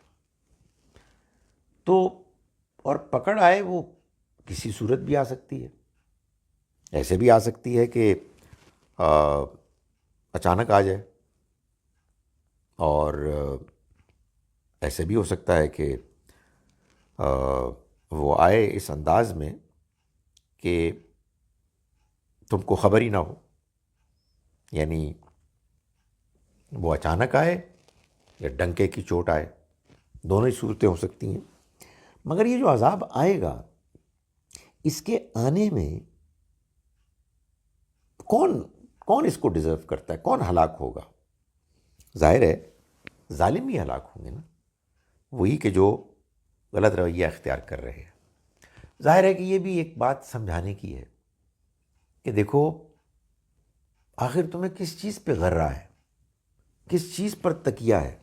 تو، اور پکڑ آئے وہ کسی صورت بھی آ سکتی ہے، ایسے بھی آ سکتی ہے کہ اچانک آ جائے، اور ایسے بھی ہو سکتا ہے کہ وہ آئے اس انداز میں کہ تم کو خبر ہی نہ ہو، یعنی وہ اچانک آئے یا ڈنکے کی چوٹ آئے، دونوں ہی صورتیں ہو سکتی ہیں۔ مگر یہ جو عذاب آئے گا، اس کے آنے میں کون اس کو ڈیزرو کرتا ہے، کون ہلاک ہوگا؟ ظاہر ہے ظالم ہی ہلاک ہوں گے نا، وہی کہ جو غلط رویہ اختیار کر رہے ہیں۔ ظاہر ہے کہ یہ بھی ایک بات سمجھانے کی ہے کہ دیکھو آخر تمہیں کس چیز پہ غرہ ہے، کس چیز پر تکیہ ہے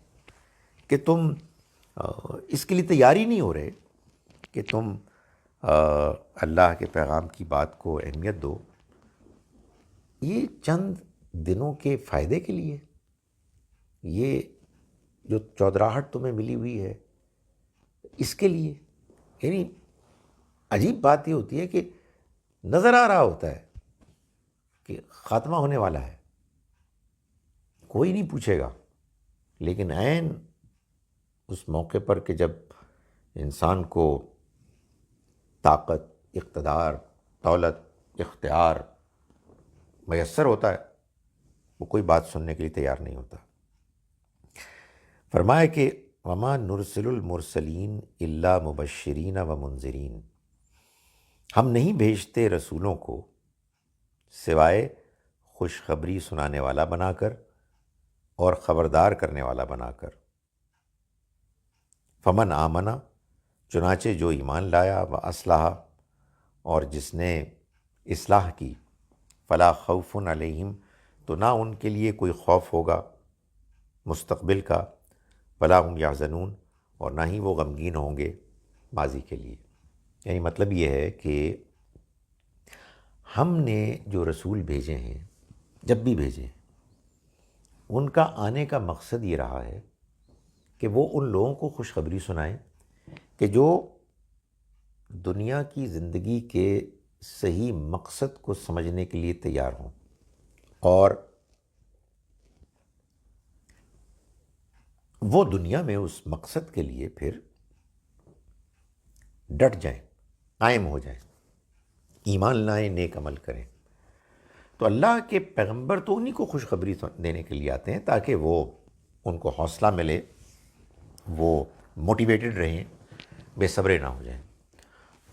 کہ تم اس کے لیے تیاری نہیں ہو رہے کہ تم اللہ کے پیغام کی بات کو اہمیت دو۔ یہ چند دنوں کے فائدے کے لیے، یہ جو چودراہٹ تمہیں ملی ہوئی ہے اس کے لیے، یعنی عجیب بات یہ ہوتی ہے کہ نظر آ رہا ہوتا ہے کہ خاتمہ ہونے والا ہے، کوئی نہیں پوچھے گا، لیکن عین اس موقع پر کہ جب انسان کو طاقت، اقتدار، دولت، اختیار میسر ہوتا ہے، وہ کوئی بات سننے کے لیے تیار نہیں ہوتا۔ فرمایا کہ وما نرسل المرسلین الا مبشرین و منذرین، ہم نہیں بھیجتے رسولوں کو سوائے خوشخبری سنانے والا بنا کر اور خبردار کرنے والا بنا کر۔ فمن آمنا، چنانچہ جو ایمان لایا، و اصلح، اور جس نے اصلاح کی، فلا خوف علیہم، تو نہ ان کے لیے کوئی خوف ہوگا مستقبل کا، ولا هم یحزنون، اور نہ ہی وہ غمگین ہوں گے ماضی کے لیے۔ یعنی مطلب یہ ہے کہ ہم نے جو رسول بھیجے ہیں، جب بھی بھیجے، ان کا آنے کا مقصد یہ رہا ہے کہ وہ ان لوگوں کو خوشخبری سنائیں کہ جو دنیا کی زندگی کے صحیح مقصد کو سمجھنے کے لیے تیار ہوں اور وہ دنیا میں اس مقصد کے لیے پھر ڈٹ جائیں، قائم ہو جائیں، ایمان لائیں، نیک عمل کریں۔ تو اللہ کے پیغمبر تو انہی کو خوشخبری دینے کے لیے آتے ہیں تاکہ وہ ان کو حوصلہ ملے، وہ موٹیویٹڈ رہیں، بے صبرے نہ ہو جائیں،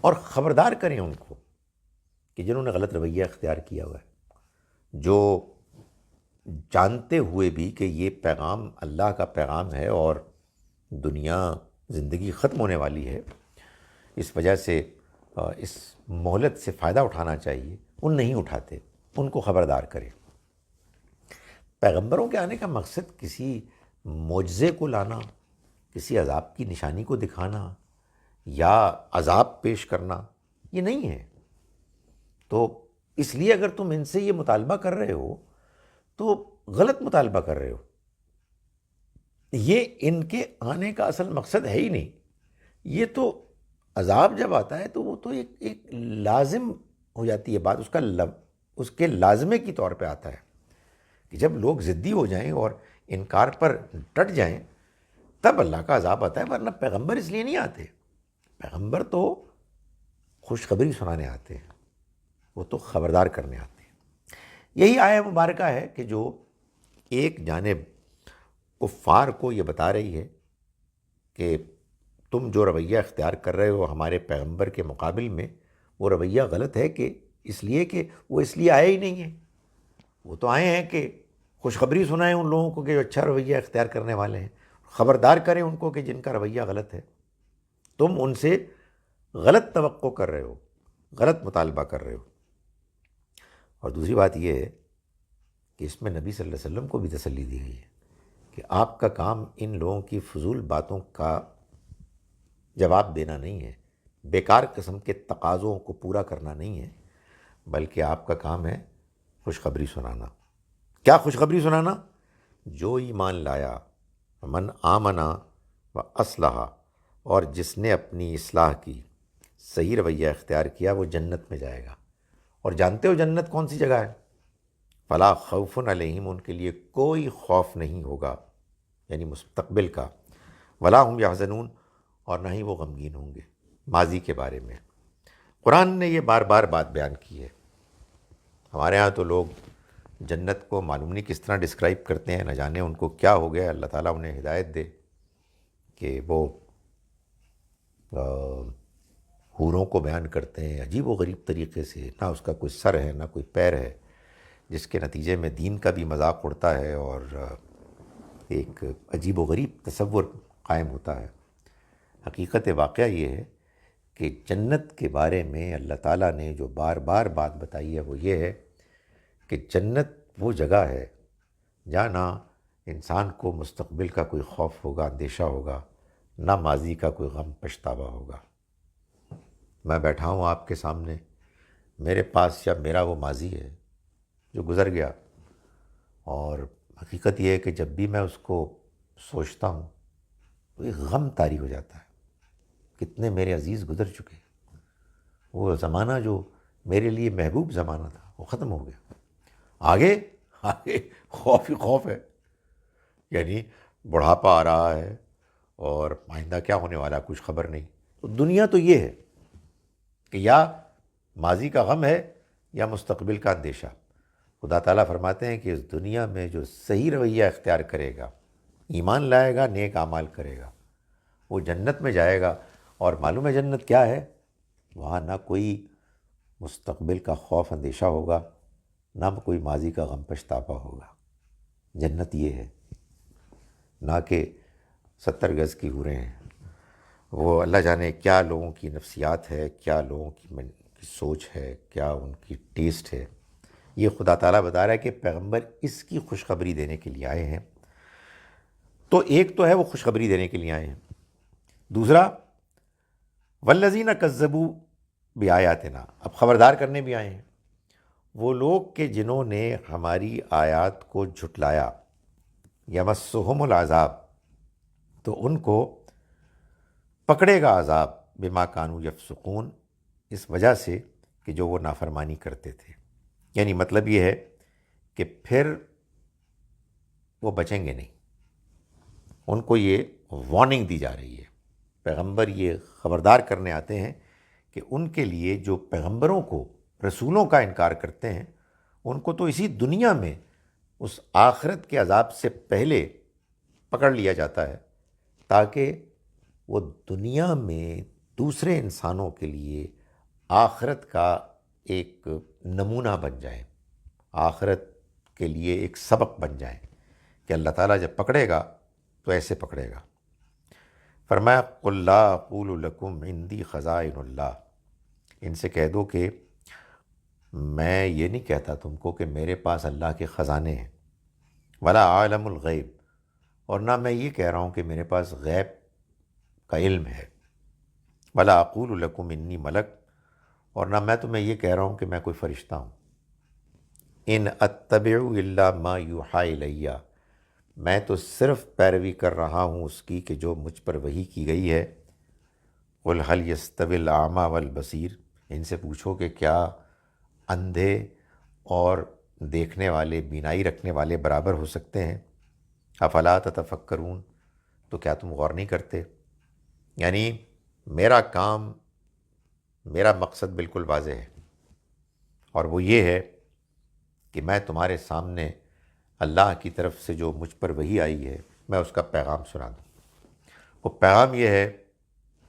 اور خبردار کریں ان کو کہ جنہوں نے غلط رویہ اختیار کیا ہوا ہے، جو جانتے ہوئے بھی کہ یہ پیغام اللہ کا پیغام ہے اور دنیا زندگی ختم ہونے والی ہے، اس وجہ سے اس مہلت سے فائدہ اٹھانا چاہیے، ان نہیں اٹھاتے، ان کو خبردار کریں۔ پیغمبروں کے آنے کا مقصد کسی معجزے کو لانا، کسی عذاب کی نشانی کو دکھانا یا عذاب پیش کرنا یہ نہیں ہے۔ تو اس لیے اگر تم ان سے یہ مطالبہ کر رہے ہو تو غلط مطالبہ کر رہے ہو، یہ ان کے آنے کا اصل مقصد ہے ہی نہیں۔ یہ تو عذاب جب آتا ہے تو وہ تو ایک لازم ہو جاتی ہے بات، اس کے لازمے کی طور پہ آتا ہے کہ جب لوگ ضدی ہو جائیں اور انکار پر ڈٹ جائیں تب اللہ کا عذاب آتا ہے، ورنہ پیغمبر اس لیے نہیں آتے۔ پیغمبر تو خوشخبری سنانے آتے ہیں، وہ تو خبردار کرنے آتے ہیں۔ یہی آیہ مبارکہ ہے کہ جو ایک جانب کفار کو یہ بتا رہی ہے کہ تم جو رویہ اختیار کر رہے ہو ہمارے پیغمبر کے مقابل میں، وہ رویہ غلط ہے، کہ اس لیے کہ وہ اس لیے آئے ہی نہیں ہیں، وہ تو آئے ہیں کہ خوشخبری سنائیں ان لوگوں کو کہ جو اچھا رویہ اختیار کرنے والے ہیں، خبردار کریں ان کو کہ جن کا رویہ غلط ہے۔ تم ان سے غلط توقع کر رہے ہو، غلط مطالبہ کر رہے ہو۔ اور دوسری بات یہ ہے کہ اس میں نبی صلی اللہ علیہ وسلم کو بھی تسلی دی گئی ہے کہ آپ کا کام ان لوگوں کی فضول باتوں کا جواب دینا نہیں ہے، بیکار قسم کے تقاضوں کو پورا کرنا نہیں ہے، بلکہ آپ کا کام ہے خوشخبری سنانا۔ کیا خوشخبری سنانا؟ جو ایمان لایا، من آمنا و اصلح، اور جس نے اپنی اصلاح کی، صحیح رویہ اختیار کیا، وہ جنت میں جائے گا۔ اور جانتے ہو جنت کون سی جگہ ہے؟ فلا خوف علیہم، ان کے لیے کوئی خوف نہیں ہوگا، یعنی مستقبل کا، ولا ہم یحزنون، اور نہ ہی وہ غمگین ہوں گے ماضی کے بارے میں۔ قرآن نے یہ بار بار بات بیان کی ہے۔ ہمارے ہاں تو لوگ جنت کو معلوم نہیں کس طرح ڈسکرائب کرتے ہیں، نہ جانے ان کو کیا ہو گیا، اللہ تعالیٰ انہیں ہدایت دے کہ وہ حوروں کو بیان کرتے ہیں عجیب و غریب طریقے سے، نہ اس کا کوئی سر ہے نہ کوئی پیر ہے، جس کے نتیجے میں دین کا بھی مذاق اڑتا ہے اور ایک عجیب و غریب تصور قائم ہوتا ہے۔ حقیقت واقعہ یہ ہے کہ جنت کے بارے میں اللہ تعالیٰ نے جو بار بار بات بتائی ہے وہ یہ ہے کہ جنت وہ جگہ ہے جہاں نہ انسان کو مستقبل کا کوئی خوف ہوگا، اندیشہ ہوگا، نہ ماضی کا کوئی غم پچھتاوا ہوگا۔ میں بیٹھا ہوں آپ کے سامنے، میرے پاس یا میرا وہ ماضی ہے جو گزر گیا، اور حقیقت یہ ہے کہ جب بھی میں اس کو سوچتا ہوں تو ایک غم طاری ہو جاتا ہے، کتنے میرے عزیز گزر چکے، وہ زمانہ جو میرے لیے محبوب زمانہ تھا وہ ختم ہو گیا، آگے آگے خوف ہی خوف ہے، یعنی بڑھاپا آ رہا ہے اور آئندہ کیا ہونے والا کچھ خبر نہیں۔ تو دنیا تو یہ ہے کہ یا ماضی کا غم ہے یا مستقبل کا اندیشہ۔ خدا تعالیٰ فرماتے ہیں کہ اس دنیا میں جو صحیح رویہ اختیار کرے گا، ایمان لائے گا، نیک اعمال کرے گا، وہ جنت میں جائے گا۔ اور معلوم ہے جنت کیا ہے؟ وہاں نہ کوئی مستقبل کا خوف اندیشہ ہوگا، نہ کوئی ماضی کا غم پچھتاوا ہوگا۔ جنت یہ ہے، نہ کہ 70 گز کی حوریں ہیں۔ وہ اللہ جانے کیا لوگوں کی نفسیات ہے، کیا لوگوں کی سوچ ہے، کیا ان کی ٹیسٹ ہے۔ یہ خدا تعالیٰ بتا رہا ہے کہ پیغمبر اس کی خوشخبری دینے کے لیے آئے ہیں۔ تو ایک تو ہے وہ خوشخبری دینے کے لیے آئے ہیں، دوسرا والذین کذبوا بآیاتنا، اب خبردار کرنے بھی آئے ہیں وہ لوگ کہ جنہوں نے ہماری آیات کو جھٹلایا، یمسہم العذاب، تو ان کو پکڑے گا عذاب، بما کانوا یفسقون، اس وجہ سے کہ جو وہ نافرمانی کرتے تھے۔ یعنی مطلب یہ ہے کہ پھر وہ بچیں گے نہیں، ان کو یہ وارننگ دی جا رہی ہے۔ پیغمبر یہ خبردار کرنے آتے ہیں کہ ان کے لیے جو پیغمبروں کو، رسولوں کا انکار کرتے ہیں، ان کو تو اسی دنیا میں اس آخرت کے عذاب سے پہلے پکڑ لیا جاتا ہے، تاکہ وہ دنیا میں دوسرے انسانوں کے لیے آخرت کا ایک نمونہ بن جائیں، آخرت کے لیے ایک سبق بن جائیں کہ اللہ تعالیٰ جب پکڑے گا تو ایسے پکڑے گا۔ فرمایا قل لا اقول لکم عندی خزائن اللہ، ان سے کہہ دو کہ میں یہ نہیں کہتا تم کو کہ میرے پاس اللہ کے خزانے ہیں، ولا عالم الغیب، اور نہ میں یہ کہہ رہا ہوں کہ میرے پاس غیب کا علم ہے، ولا اقول لکم انی ملک، اور نہ میں تمہیں یہ کہہ رہا ہوں کہ میں کوئی فرشتہ ہوں۔ ان اتبع الا ما یوحی الی، میں تو صرف پیروی کر رہا ہوں اس کی کہ جو مجھ پر وحی کی گئی ہے۔ قل هل یستوی الاعمی والبصیر، ان سے پوچھو کہ کیا اندھے اور دیکھنے والے، بینائی رکھنے والے برابر ہو سکتے ہیں؟ افلا تتفکرون، تو کیا تم غور نہیں کرتے؟ یعنی میرا کام، میرا مقصد بالکل واضح ہے، اور وہ یہ ہے کہ میں تمہارے سامنے اللہ کی طرف سے جو مجھ پر وحی آئی ہے میں اس کا پیغام سنا دوں۔ وہ پیغام یہ ہے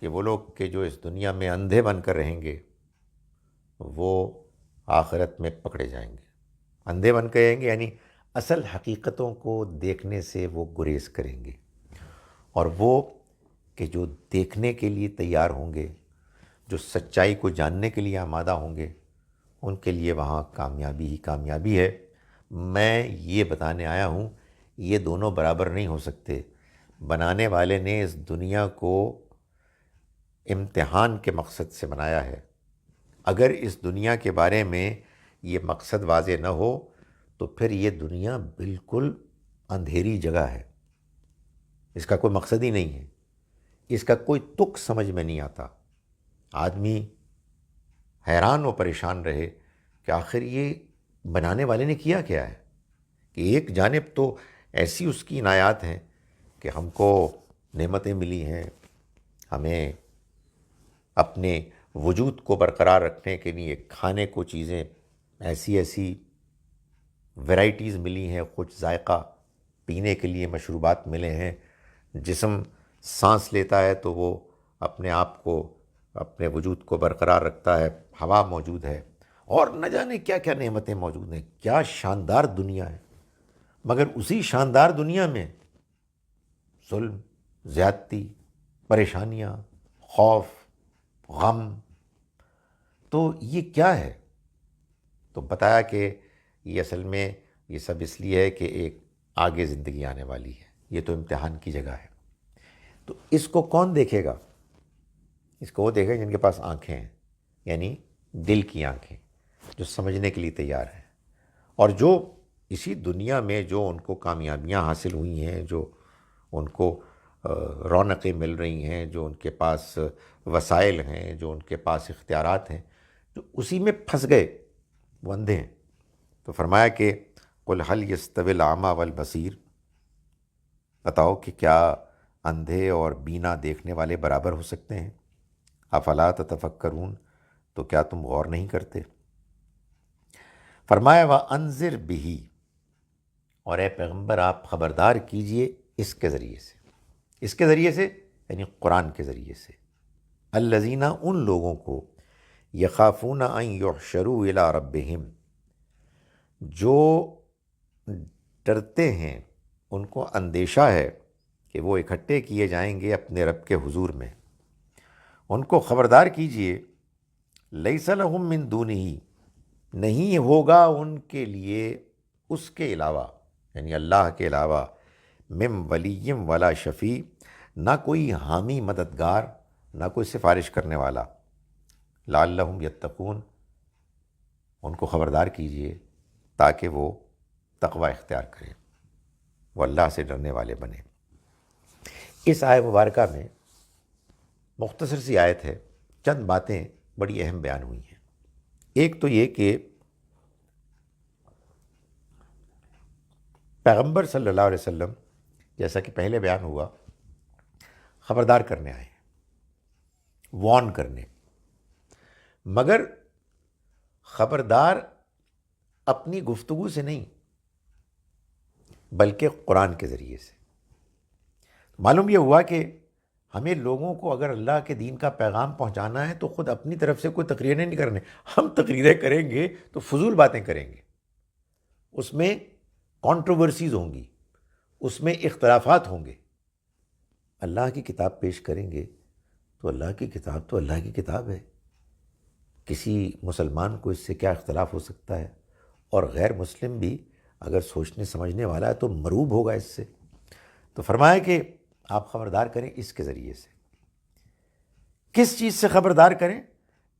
کہ وہ لوگ کہ جو اس دنیا میں اندھے بن کر رہیں گے وہ آخرت میں پکڑے جائیں گے۔ اندھے بن کر رہیں گے یعنی اصل حقیقتوں کو دیکھنے سے وہ گریز کریں گے، اور وہ کہ جو دیکھنے کے لیے تیار ہوں گے، جو سچائی کو جاننے کے لیے آمادہ ہوں گے، ان کے لیے وہاں کامیابی ہی کامیابی ہے۔ میں یہ بتانے آیا ہوں یہ دونوں برابر نہیں ہو سکتے۔ بنانے والے نے اس دنیا کو امتحان کے مقصد سے بنایا ہے۔ اگر اس دنیا کے بارے میں یہ مقصد واضح نہ ہو تو پھر یہ دنیا بالکل اندھیری جگہ ہے، اس کا کوئی مقصد ہی نہیں ہے، اس کا کوئی تک سمجھ میں نہیں آتا۔ آدمی حیران و پریشان رہے کہ آخر یہ بنانے والے نے کیا ہے کہ ایک جانب تو ایسی اس کی عنایات ہیں کہ ہم کو نعمتیں ملی ہیں، ہمیں اپنے وجود کو برقرار رکھنے کے لیے کھانے کو چیزیں ایسی ایسی ورائٹیز ملی ہیں، کچھ ذائقہ پینے کے لیے مشروبات ملے ہیں، جسم سانس لیتا ہے تو وہ اپنے آپ کو، اپنے وجود کو برقرار رکھتا ہے، ہوا موجود ہے، اور نہ جانے کیا کیا نعمتیں موجود ہیں، کیا شاندار دنیا ہے۔ مگر اسی شاندار دنیا میں ظلم، زیادتی، پریشانیاں، خوف، غم، تو یہ کیا ہے؟ تو بتایا کہ یہ اصل میں یہ سب اس لیے ہے کہ ایک آگے زندگی آنے والی ہے، یہ تو امتحان کی جگہ ہے۔ تو اس کو کون دیکھے گا؟ اس کو وہ دیکھے جن کے پاس آنکھیں ہیں، یعنی دل کی آنکھیں، جو سمجھنے کے لیے تیار ہیں، اور جو اسی دنیا میں جو ان کو کامیابیاں حاصل ہوئی ہیں، جو ان کو رونقیں مل رہی ہیں، جو ان کے پاس وسائل ہیں، جو ان کے پاس اختیارات ہیں، جو اسی میں پھنس گئے، وہ اندھے ہیں۔ تو فرمایا کہ قل هل يستوي الاعمى والبصیر، بتاؤ کہ کیا اندھے اور بینا دیکھنے والے برابر ہو سکتے ہیں؟ افلا تتفکرون، تو کیا تم غور نہیں کرتے؟ فرمایا وانذر به، اور اے پیغمبر آپ خبردار کیجئے اس کے ذریعے سے، اس کے ذریعے سے یعنی قرآن کے ذریعے سے، الذین، ان لوگوں کو، یخافون ان یحشروا الی ربہم، جو ڈرتے ہیں، ان کو اندیشہ ہے کہ وہ اکٹھے کیے جائیں گے اپنے رب کے حضور میں، ان کو خبردار کیجئے لیس لہم من دونہ، نہیں ہوگا ان کے لیے اس کے علاوہ، یعنی اللہ کے علاوہ، من ولی ولا شفیع، نہ کوئی حامی مددگار، نہ کوئی سفارش کرنے والا، لعلہم یتقون، ان کو خبردار کیجئے تاکہ وہ تقوی اختیار کریں، وہ اللہ سے ڈرنے والے بنیں۔ اس آیت مبارکہ میں مختصر سی آیت ہے، چند باتیں بڑی اہم بیان ہوئی ہیں۔ ایک تو یہ کہ پیغمبر صلی اللہ علیہ وسلم، جیسا کہ پہلے بیان ہوا، خبردار کرنے آئے ہیں، وارن کرنے، مگر خبردار اپنی گفتگو سے نہیں بلکہ قرآن کے ذریعے سے۔ معلوم یہ ہوا کہ ہمیں لوگوں کو اگر اللہ کے دین کا پیغام پہنچانا ہے تو خود اپنی طرف سے کوئی تقریریں نہیں کرنے، ہم تقریریں کریں گے تو فضول باتیں کریں گے، اس میں کنٹروورسیز ہوں گی، اس میں اختلافات ہوں گے۔ اللہ کی کتاب پیش کریں گے تو اللہ کی کتاب تو اللہ کی کتاب ہے، کسی مسلمان کو اس سے کیا اختلاف ہو سکتا ہے؟ اور غیر مسلم بھی اگر سوچنے سمجھنے والا ہے تو مروب ہوگا اس سے۔ تو فرمایا کہ آپ خبردار کریں اس کے ذریعے سے۔ کس چیز سے خبردار کریں؟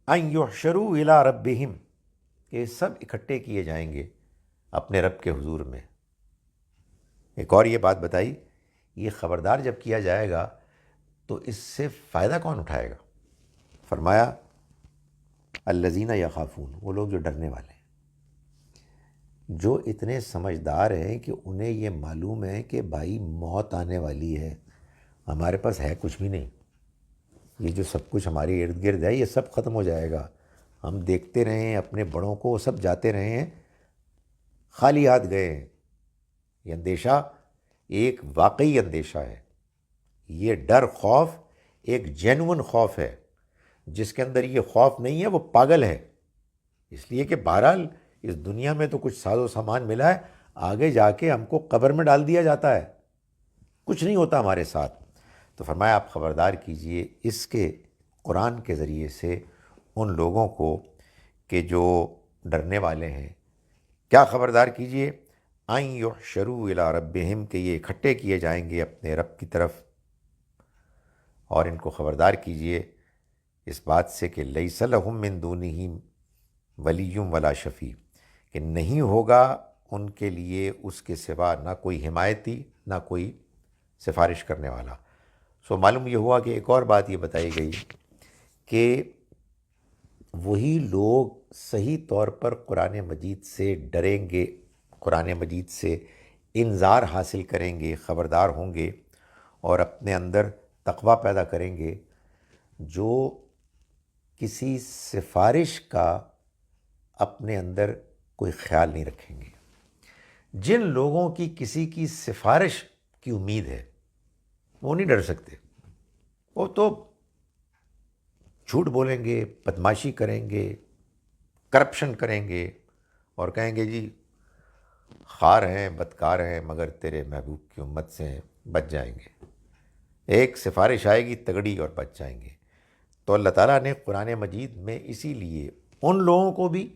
ان یحشروا الی ربہم، کہ سب اکٹھے کیے جائیں گے اپنے رب کے حضور میں۔ ایک اور یہ بات بتائی، یہ خبردار جب کیا جائے گا تو اس سے فائدہ کون اٹھائے گا؟ فرمایا الذین یخافون، وہ لوگ جو ڈرنے والے ہیں، جو اتنے سمجھدار ہیں کہ انہیں یہ معلوم ہے کہ بھائی موت آنے والی ہے، ہمارے پاس ہے کچھ بھی نہیں، یہ جو سب کچھ ہمارے ارد گرد ہے یہ سب ختم ہو جائے گا، ہم دیکھتے رہے ہیں اپنے بڑوں کو، وہ سب جاتے رہے ہیں، خالی ہاتھ گئے ہیں۔ یہ اندیشہ ایک واقعی اندیشہ ہے، یہ ڈر، خوف ایک جینون خوف ہے، جس کے اندر یہ خوف نہیں ہے وہ پاگل ہے، اس لیے کہ بہرحال اس دنیا میں تو کچھ ساز و سامان ملا ہے، آگے جا کے ہم کو قبر میں ڈال دیا جاتا ہے، کچھ نہیں ہوتا ہمارے ساتھ۔ تو فرمایا آپ خبردار کیجئے اس کے قرآن کے ذریعے سے ان لوگوں کو کہ جو ڈرنے والے ہیں۔ کیا خبردار کیجئے؟ ان یحشروا الی ربہم، کہ یہ اکٹھے کیے جائیں گے اپنے رب کی طرف، اور ان کو خبردار کیجئے اس بات سے کہ لیس لہم من دونہ ولی ولا شفیع، کہ نہیں ہوگا ان کے لیے اس کے سوا نہ کوئی حمایتی نہ کوئی سفارش کرنے والا۔ سو معلوم یہ ہوا کہ ایک اور بات یہ بتائی گئی کہ وہی لوگ صحیح طور پر قرآن مجید سے ڈریں گے، قرآن مجید سے انذار حاصل کریں گے، خبردار ہوں گے، اور اپنے اندر تقویٰ پیدا کریں گے جو کسی سفارش کا اپنے اندر کوئی خیال نہیں رکھیں گے. جن لوگوں کی کسی کی سفارش کی امید ہے وہ نہیں ڈر سکتے. وہ تو جھوٹ بولیں گے، بدماشی کریں گے، کرپشن کریں گے اور کہیں گے جی خار ہیں، بدکار ہیں، مگر تیرے محبوب کی امت سے ہیں، بچ جائیں گے. ایک سفارش آئے گی تگڑی اور بچ جائیں گے. تو اللہ تعالیٰ نے قرآن مجید میں اسی لیے ان لوگوں کو بھی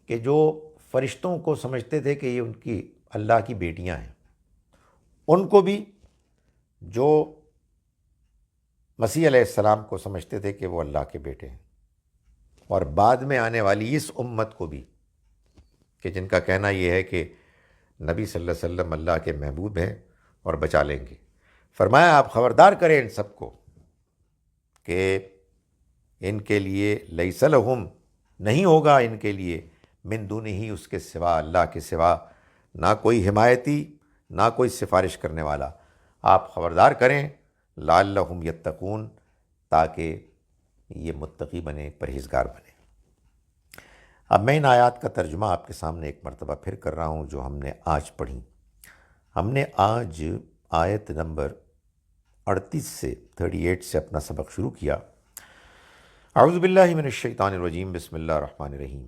کہ جو فرشتوں کو سمجھتے تھے کہ یہ ان کی اللہ کی بیٹیاں ہیں، ان کو بھی جو مسیح علیہ السلام کو سمجھتے تھے کہ وہ اللہ کے بیٹے ہیں، اور بعد میں آنے والی اس امت کو بھی کہ جن کا کہنا یہ ہے کہ نبی صلی اللہ علیہ وسلم اللہ کے محبوب ہیں اور بچا لیں گے. فرمایا آپ خبردار کریں ان سب کو کہ ان کے لیے لیس لہم، نہیں ہوگا ان کے لیے، من دونہ ہی، اس کے سوا، اللہ کے سوا، نہ کوئی حمایتی نہ کوئی سفارش کرنے والا. آپ خبردار کریں لعلہم یتقون، تاکہ یہ متقی بنے، پرہیزگار بنے. اب میں ان آیات کا ترجمہ آپ کے سامنے ایک مرتبہ پھر کر رہا ہوں جو ہم نے آج پڑھی. ہم نے آج آیت نمبر 38 سے 38 سے اپنا سبق شروع کیا. اعوذ باللہ من الشیطان الرجیم، بسم اللہ الرحمن الرحیم.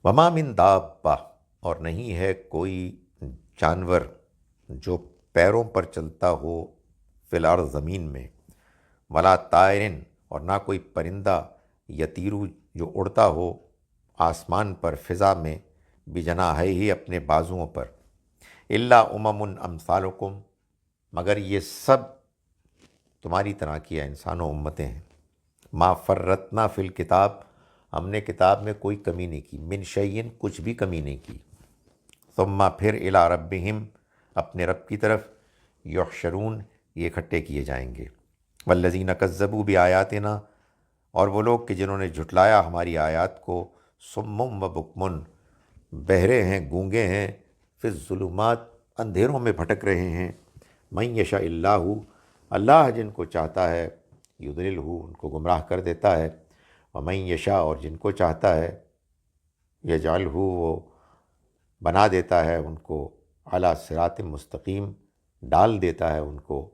وما من دابہ، اور نہیں ہے کوئی جانور جو پیروں پر چلتا ہو فی الارض، زمین میں، ولا طائرن، اور نہ کوئی پرندہ، یطیرو، جو اڑتا ہو آسمان پر، فضا میں، بجناحیہ، اپنے بازوؤں پر، الا امثالکم، مگر یہ سب تمہاری طرح کی انسانوں امتیں ہیں. ما فرطنا فی الکتاب، ہم نے کتاب میں کوئی کمی نہیں کی، من شیئن، کچھ بھی کمی نہیں کی. ثم، پھر، الی ربہم، اپنے رب کی طرف، یحشرون، یہ اکٹھے کیے جائیں گے. والذین کذبوا بآیاتنا، اور وہ لوگ کہ جنہوں نے جھٹلایا ہماری آیات کو، صم و بکم، بہرے ہیں، گونگے ہیں، فی الظلمات، اندھیروں میں بھٹک رہے ہیں. من یشاء اللہ، اللہ جن کو چاہتا ہے، یضللہ، ان کو گمراہ کر دیتا ہے. ومن یشاء، اور جن کو چاہتا ہے، یجعلہ، وہ بنا دیتا ہے ان کو، علی صراط مستقیم، ڈال دیتا ہے ان کو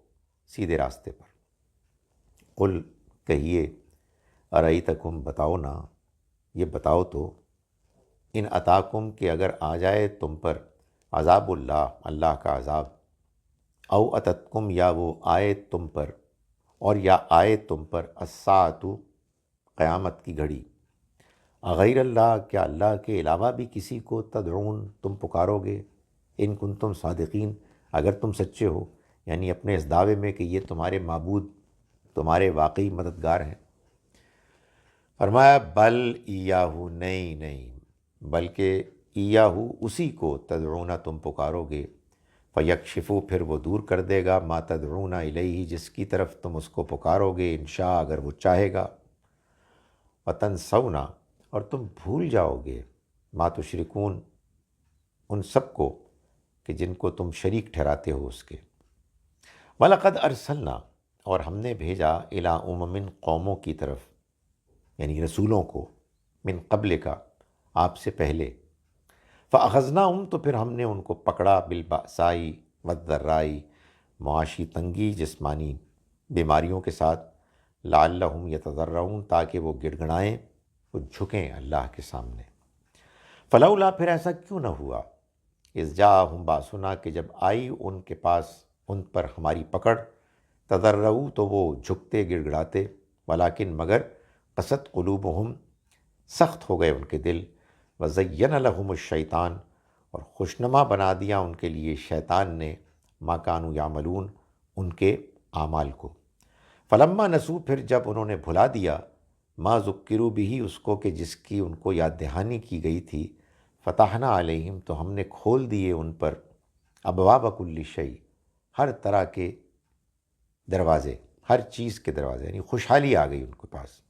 سیدھے راستے پر. قل، کہیے، ارأیتکم، بتاؤ نا، یہ بتاؤ تو، ان اتاکم، کہ اگر آ جائے تم پر، عذاب اللہ، اللہ کا عذاب، او اتتکم، یا وہ آئے تم پر، اور یا آئے تم پر، الساعۃ، قیامت کی گھڑی، غیر اللہ، کیا اللہ کے علاوہ بھی کسی کو تدعون، تم پکارو گے، ان کنتم صادقین، اگر تم سچے ہو، یعنی اپنے اس دعوے میں کہ یہ تمہارے معبود تمہارے واقعی مددگار ہیں. فرمایا بل ایاہو، نہیں نہیں، بلکہ ایاہو، اسی کو، تدعون، تم پکارو گے، فیکشفو، پھر وہ دور کر دے گا، ما تدعون الیہ، جس کی طرف تم اس کو پکارو گے، انشاء، اگر وہ چاہے گا. وتنسونا، اور تم بھول جاؤ گے، ما تشرکون، ان سب کو کہ جن کو تم شریک ٹھہراتے ہو اس کے. وَلَقَدْ أَرْسَلْنَا، اور ہم نے بھیجا، إِلَىٰ أُمَمٍ، قوموں کی طرف، یعنی رسولوں کو، من قبل کا، آپ سے پہلے. فَأَخَذْنَاهُمْ، تو پھر ہم نے ان کو پکڑا، بِالْبَأْسَاءِ وَالضَّرَّاءِ، معاشی تنگی، جسمانی بیماریوں کے ساتھ، لعلہم یتضرعون، تاکہ وہ گڑ گڑائیں، وہ جھکیں اللہ کے سامنے. فلولا، پھر ایسا کیوں نہ ہوا، اذ جاءہم باسنا، کہ جب آئی ان کے پاس، ان پر ہماری پکڑ، تضرعوا، تو وہ جھکتے، گڑ گڑاتے، ولیکن، مگر، قست قلوبہم، سخت ہو گئے ان کے دل، وزین لہم الشیطان، اور خوشنما بنا دیا ان کے لیے شیطان نے، ما کانوا یعملون، ان کے اعمال کو. فلما نسوا، پھر جب انہوں نے بھلا دیا، ما ذکروا بھی، اس کو کہ جس کی ان کو یاد دہانی کی گئی تھی، فتحنا علیہم، تو ہم نے کھول دیے ان پر، ابواب کل شیء، ہر طرح کے دروازے، ہر چیز کے دروازے، یعنی خوشحالی آ گئی ان کے پاس.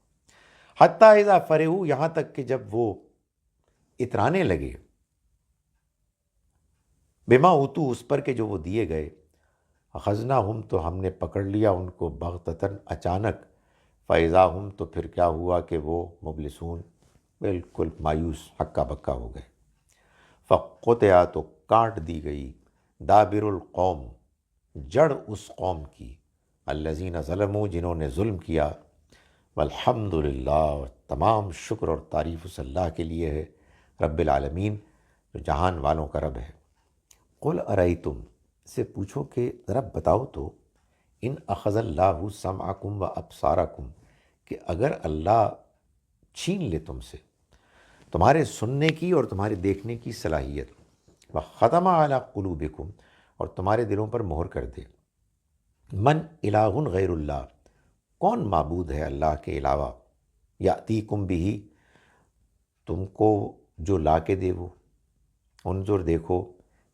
حتیٰ اذا فرحوا، یہاں تک کہ جب وہ اترانے لگے، بما اوتوا، اس پر کہ جو وہ دیے گئے، اخذناہم تو ہم نے پکڑ لیا ان کو بغتتاً اچانک، فاذا ہم تو پھر کیا ہوا کہ وہ مبلسون بالکل مایوس ہکا بکا ہو گئے۔ فقطع تو کاٹ دی گئی دابر القوم جڑ اس قوم کی، الذین ظلموا جنہوں نے ظلم کیا، والحمد للہ تمام شکر اور تعریف اس اللہ کے لیے ہے، رب العالمین جو جہان والوں کا رب ہے۔ قل ارأیتم سے پوچھو کہ ذرا بتاؤ تو، ان اخذ اللہ سمعکم و ابصارکم کہ اگر اللہ چھین لے تم سے تمہارے سننے کی اور تمہارے دیکھنے کی صلاحیت، وختم علی قلوبکم اور تمہارے دلوں پر مہر کر دے، من الہ غیر اللہ کون معبود ہے اللہ کے علاوہ، یاتیکم بہ تم کو جو لا کے دے وہ، انظر دیکھو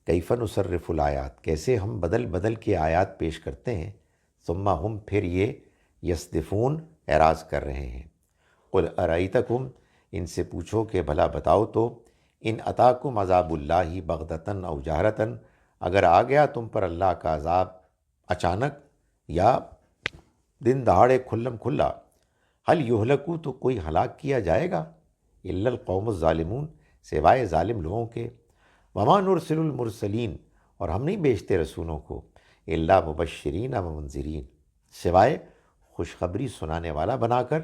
کیف نصرف الآیات کیسے ہم بدل بدل کے آیات پیش کرتے ہیں، ثم ہم پھر یہ یصدفون اعراض کر رہے ہیں۔ قل ارأیتکم ان سے پوچھو کہ بھلا بتاؤ تو، ان اتاکم عذاب اللہ بغتۃ او جہرۃ اگر آ گیا تم پر اللہ کا عذاب اچانک یا دن دہاڑے کھلم کھلا، حل یہلکو تو کوئی ہلاک کیا جائے گا، الا القوم الظالمون سوائے ظالم لوگوں کے، وما نرسل المرسلین اور ہم نہیں بھیجتے رسولوں کو، الا مبشرین و منذرین سوائے خوشخبری سنانے والا بنا کر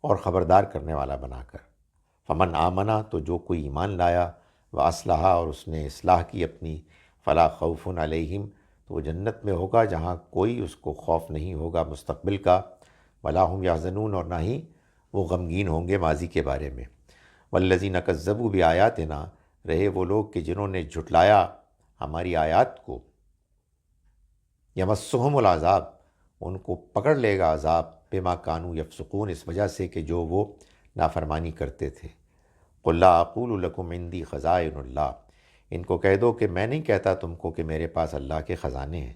اور خبردار کرنے والا بنا کر، فمن آمنا تو جو کوئی ایمان لایا، واصلح اور اس نے اصلاح کی اپنی، فلا خوف علیہم تو وہ جنت میں ہوگا جہاں کوئی اس کو خوف نہیں ہوگا مستقبل کا، ولا هم یحزنون اور نہ ہی وہ غمگین ہوں گے ماضی کے بارے میں، والذین کذبوا بآیاتنا رہے وہ لوگ کہ جنہوں نے جھٹلایا ہماری آیات کو، یمسہم العذاب ان کو پکڑ لے گا عذاب، بما کانوا یفسقون اس وجہ سے کہ جو وہ نافرمانی کرتے تھے۔ قل لا اقول لکم عندی خزائن اللہ ان کو کہہ دو کہ میں نہیں کہتا تم کو کہ میرے پاس اللہ کے خزانے ہیں،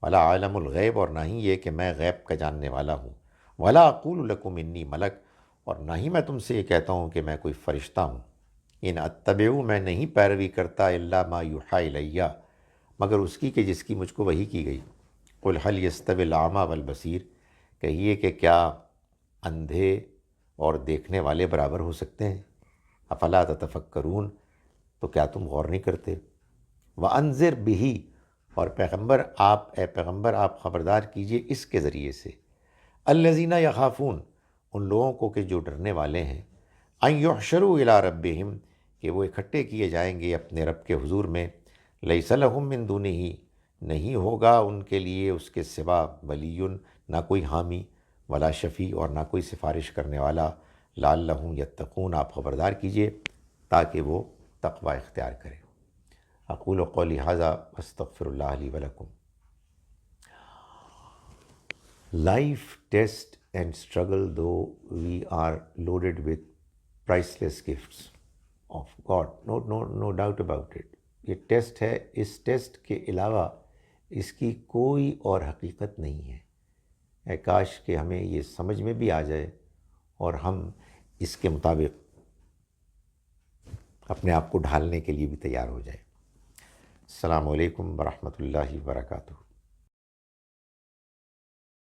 ولا عالم الغیب اور نہ ہی یہ کہ میں غیب کا جاننے والا ہوں، ولا اقول لکم انی ملک اور نہ ہی میں تم سے یہ کہتا ہوں کہ میں کوئی فرشتہ ہوں، ان اتبع میں نہیں پیروی کرتا الا ما یوحی الیہ مگر اس کی کہ جس کی مجھ کو وحی کی گئی۔ قل هل یستوی الاعمی والبصیر کہیے کہ کیا اندھے اور دیکھنے والے برابر ہو سکتے ہیں، افلا تتفکرون تو کیا تم غور نہیں کرتے، وانذر بہ اور اے پیغمبر آپ خبردار کیجئے اس کے ذریعے سے، الذین یخافون ان لوگوں کو کہ جو ڈرنے والے ہیں، ان یحشروا الی ربہم کہ وہ اکٹھے کیے جائیں گے اپنے رب کے حضور میں، لیس لہم من دونہ نہیں ہوگا ان کے لیے اس کے سوا ولی نہ کوئی حامی، ولا شفیع اور نہ کوئی سفارش کرنے والا، لعلہم یتقون آپ خبردار کیجئے تاکہ وہ تقوی اختیار کریں۔ اقول قولی ھذا واستغفر اللہ لی ولکم۔ Life test and struggle though we are loaded with priceless gifts of God, no doubt about it۔ یہ ٹیسٹ ہے، اس ٹیسٹ کے علاوہ اس کی کوئی اور حقیقت نہیں ہے۔ اے کاش کہ ہمیں یہ سمجھ میں بھی آ جائے اور ہم اس کے مطابق اپنے آپ کو ڈھالنے کے لیے بھی تیار ہو جائے۔ السلام علیکم ورحمۃ اللہ وبرکاتہ۔